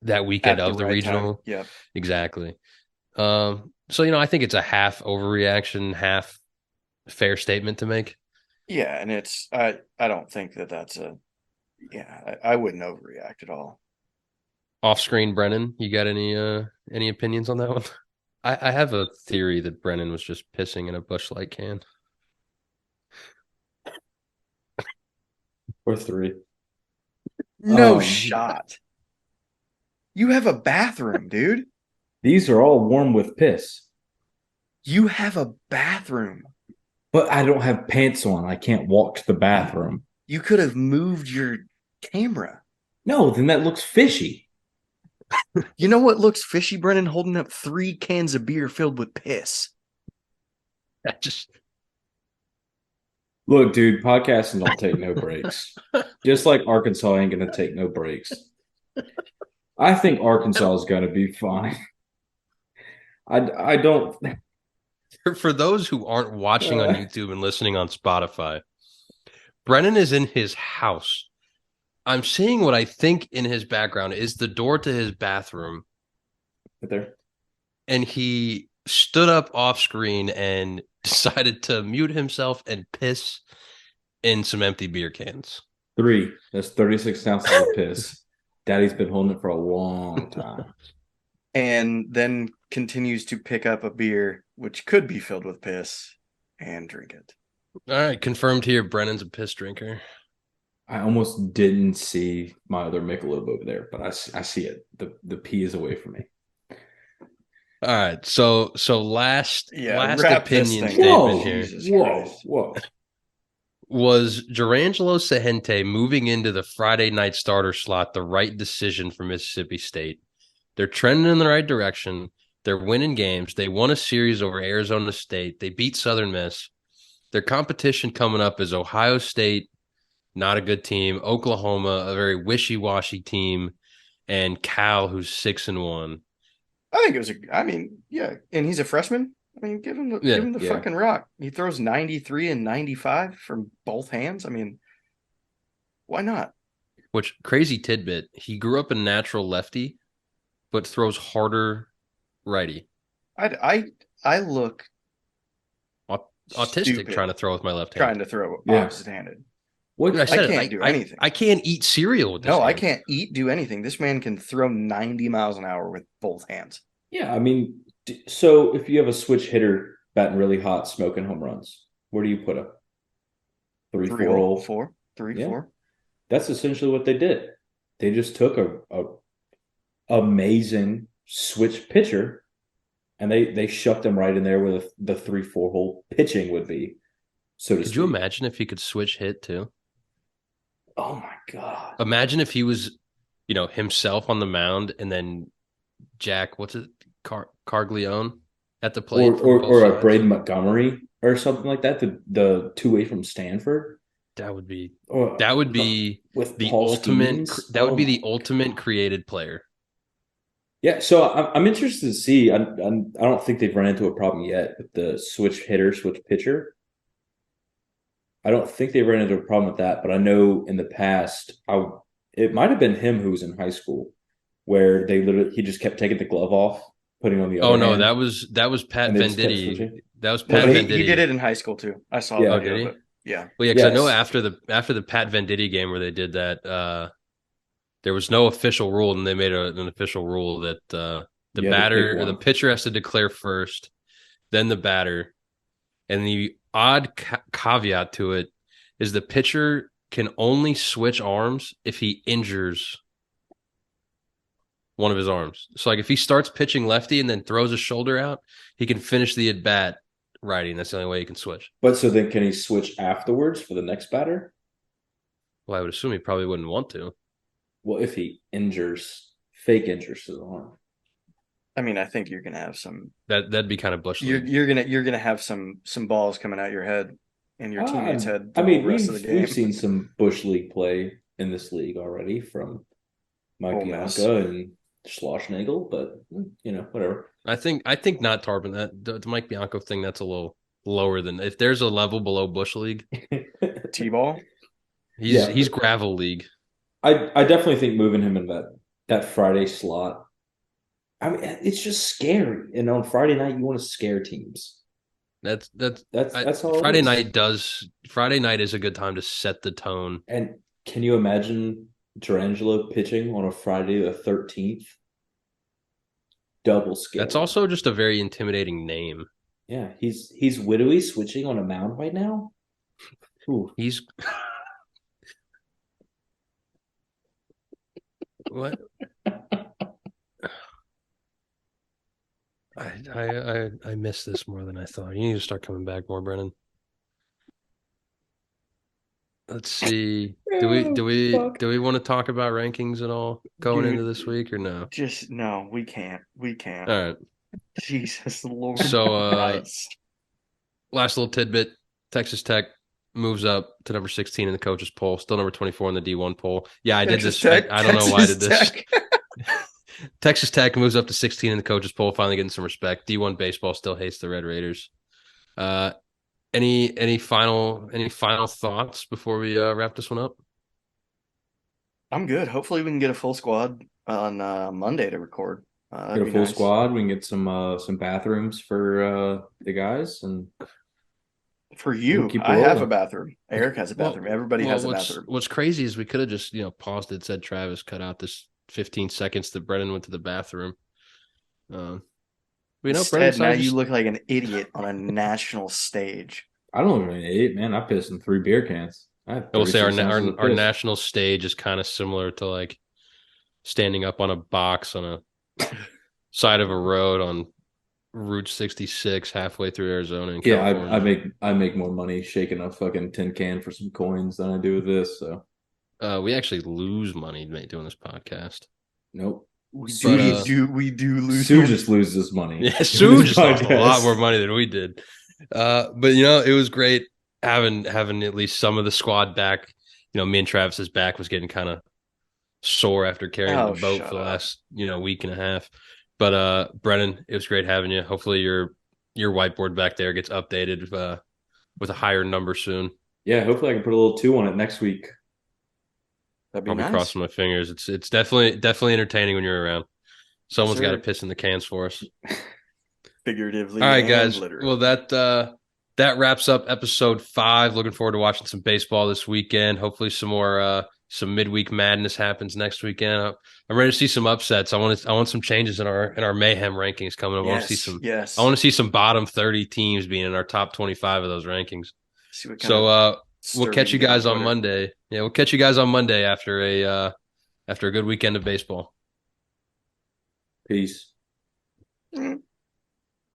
that weekend of the regional. Yeah, exactly. So I think it's a half overreaction, half fair statement to make. Yeah, and it's I don't think that's I wouldn't overreact at all. Off screen, Brennan, you got any opinions on that one? I have a theory that Brennan was just pissing in a Busch Light can. or 3. No shot. You have a bathroom, dude. These are all warm with piss. You have a bathroom. But I don't have pants on. I can't walk to the bathroom. You could have moved your camera. No, then that looks fishy. You know what looks fishy, Brennan? Holding up 3 cans of beer filled with piss. That just Look, dude, podcasting don't take no breaks. Just like Arkansas ain't going to take no breaks. I think Arkansas is going to be fine. I don't. For those who aren't watching on YouTube and listening on Spotify, Brennan is in his house. I'm seeing what I think in his background is the door to his bathroom. Right there. And he stood up off screen and decided to mute himself and piss in some empty beer cans. 3. That's 36 ounces of piss. Daddy's been holding it for a long time. And then continues to pick up a beer, which could be filled with piss, and drink it. All right, confirmed here. Brennan's a piss drinker. I almost didn't see my other Michelob over there, but I see it. The pee is away from me. All right, so last wrap this opinion thing statement up. here Jesus Christ. Whoa. was Jurangelo Sahente moving into the Friday night starter slot the right decision for Mississippi State? They're trending in the right direction. They're winning games. They won a series over Arizona State. They beat Southern Miss. Their competition coming up is Ohio State, not a good team, Oklahoma, a very wishy-washy team, and Cal, who's 6-1. I think it was and he's a freshman. I mean, give him the fucking rock. He throws 93 and 95 from both hands. I mean, why not? Which crazy tidbit, he grew up a natural lefty, but throws harder righty. I look autistic stupid trying to throw with my left hand. trying to throw opposite-handed. Dude, I can't do anything. I can't eat cereal with this hand. I can't do anything. This man can throw 90 miles an hour with both hands. Yeah, I mean, so if you have a switch hitter batting really hot, smoking home runs, where do you put him? 3-4 hole? 4. That's essentially what they did. They just took a amazing switch pitcher, and they shoved him right in there where the 3-4 hole pitching would be. So to speak. Could you imagine if he could switch hit too? Oh my God! Imagine if he was, himself on the mound, and then Jack, Carglione at the plate, or a Braden Montgomery or something like that. The two-way from Stanford. That would be with the Paul ultimate. Stevens. That would be the ultimate created player. Yeah, so I'm interested to see. I don't think they've run into a problem yet with the switch hitter, switch pitcher. I don't think they ran into a problem with that, but I know in the past, it might have been him who was in high school, where he just kept taking the glove off, putting on the other. Oh no, hand, that was Pat Venditti. That was Pat Venditti. He did it in high school too. I saw Yeah. that. Did he? Yeah. Well, yeah, because I know after the Pat Venditti game where they did that, there was no official rule, and they made an official rule that the batter or the pitcher has to declare first, then the batter, and the odd caveat to it is the pitcher can only switch arms if he injures one of his arms. So, like, if he starts pitching lefty and then throws his shoulder out, he can finish the at bat righty, and that's the only way he can switch. But so then, can he switch afterwards for the next batter? Well, I would assume he probably wouldn't want to. Well, if he fake injures his arm. I mean, I think you're gonna have some. That'd be kind of bush league. You're gonna have some balls coming out your head and your teammates' head. We've seen some bush league play in this league already from Mike Bianca and Schlossnagel, but whatever. I think not tarping that the Mike Bianco thing. That's a little lower than if there's a level below bush league. T-ball. He's gravel league. I definitely think moving him in that Friday slot. I mean, it's just scary. And on Friday night, you want to scare teams. That's all. Friday night is a good time to set the tone. And can you imagine Jurangelo pitching on a Friday the 13th? Double scare. That's also just a very intimidating name. Yeah, he's widowy switching on a mound right now. Ooh. He's what? I missed this more than I thought. You need to start coming back more, Brennan. Let's see. Do we want to talk about rankings at all going into this week or no? Just no, we can't. We can't. All right. Jesus Lord. So last little tidbit, Texas Tech moves up to number 16 in the coaches poll, still number 24 in the D1 poll. Yeah, I did this. I don't know why I did this. Texas Tech moves up to 16 in the coaches poll, finally getting some respect. D1 baseball still hates the Red Raiders. Any final thoughts before we wrap this one up? I'm good. Hopefully we can get a full squad on Monday to record. Get a full squad. We can get some bathrooms for the guys and for you. I have a bathroom. Eric has a bathroom. Everybody has a bathroom. What's crazy is we could have just paused it, said Travis cut out this 15 seconds that Brennan went to the bathroom. But, Brennan Instead, now decided you to look like an idiot on a national stage. I don't even eat, man. I pissed in 3 beer cans. I had I will say 36 ounces of our piss. national stage is kind of similar to like standing up on a box on a side of a road on Route 66 halfway through Arizona and Yeah, California. I make more money shaking a fucking tin can for some coins than I do with this. So We actually lose money doing this podcast. nope. We Sue do, we But just do, we do lose. Sue just loses money yeah, doing Sue this just lost a lot more podcast. money than we did. But it was great having at least some of the squad back. Me and Travis's back was getting kind of sore after carrying the Oh, boat for shut the up. last week and a half. But Brennan, it was great having you. Hopefully your whiteboard back there gets updated with a higher number soon. Yeah, hopefully I can put a little 2 on it next week. That'd be I'll be nice. crossing my fingers. It's definitely entertaining when you're around. Yes, Someone's got to sir. piss in the cans for us. All Figuratively right, and guys. Well, literally. that wraps up episode 5. Looking forward to watching some baseball this weekend. Hopefully, some midweek madness happens next weekend. I'm ready to see some upsets. I want some changes in our mayhem rankings coming up. Yes, I want yes. to see some bottom 30 teams being in our top 25 of those rankings. See what kind So of we'll stir we catch can you get on guys on Twitter. Monday. Yeah, we'll catch you guys on Monday after a good weekend of baseball. Peace. Mm.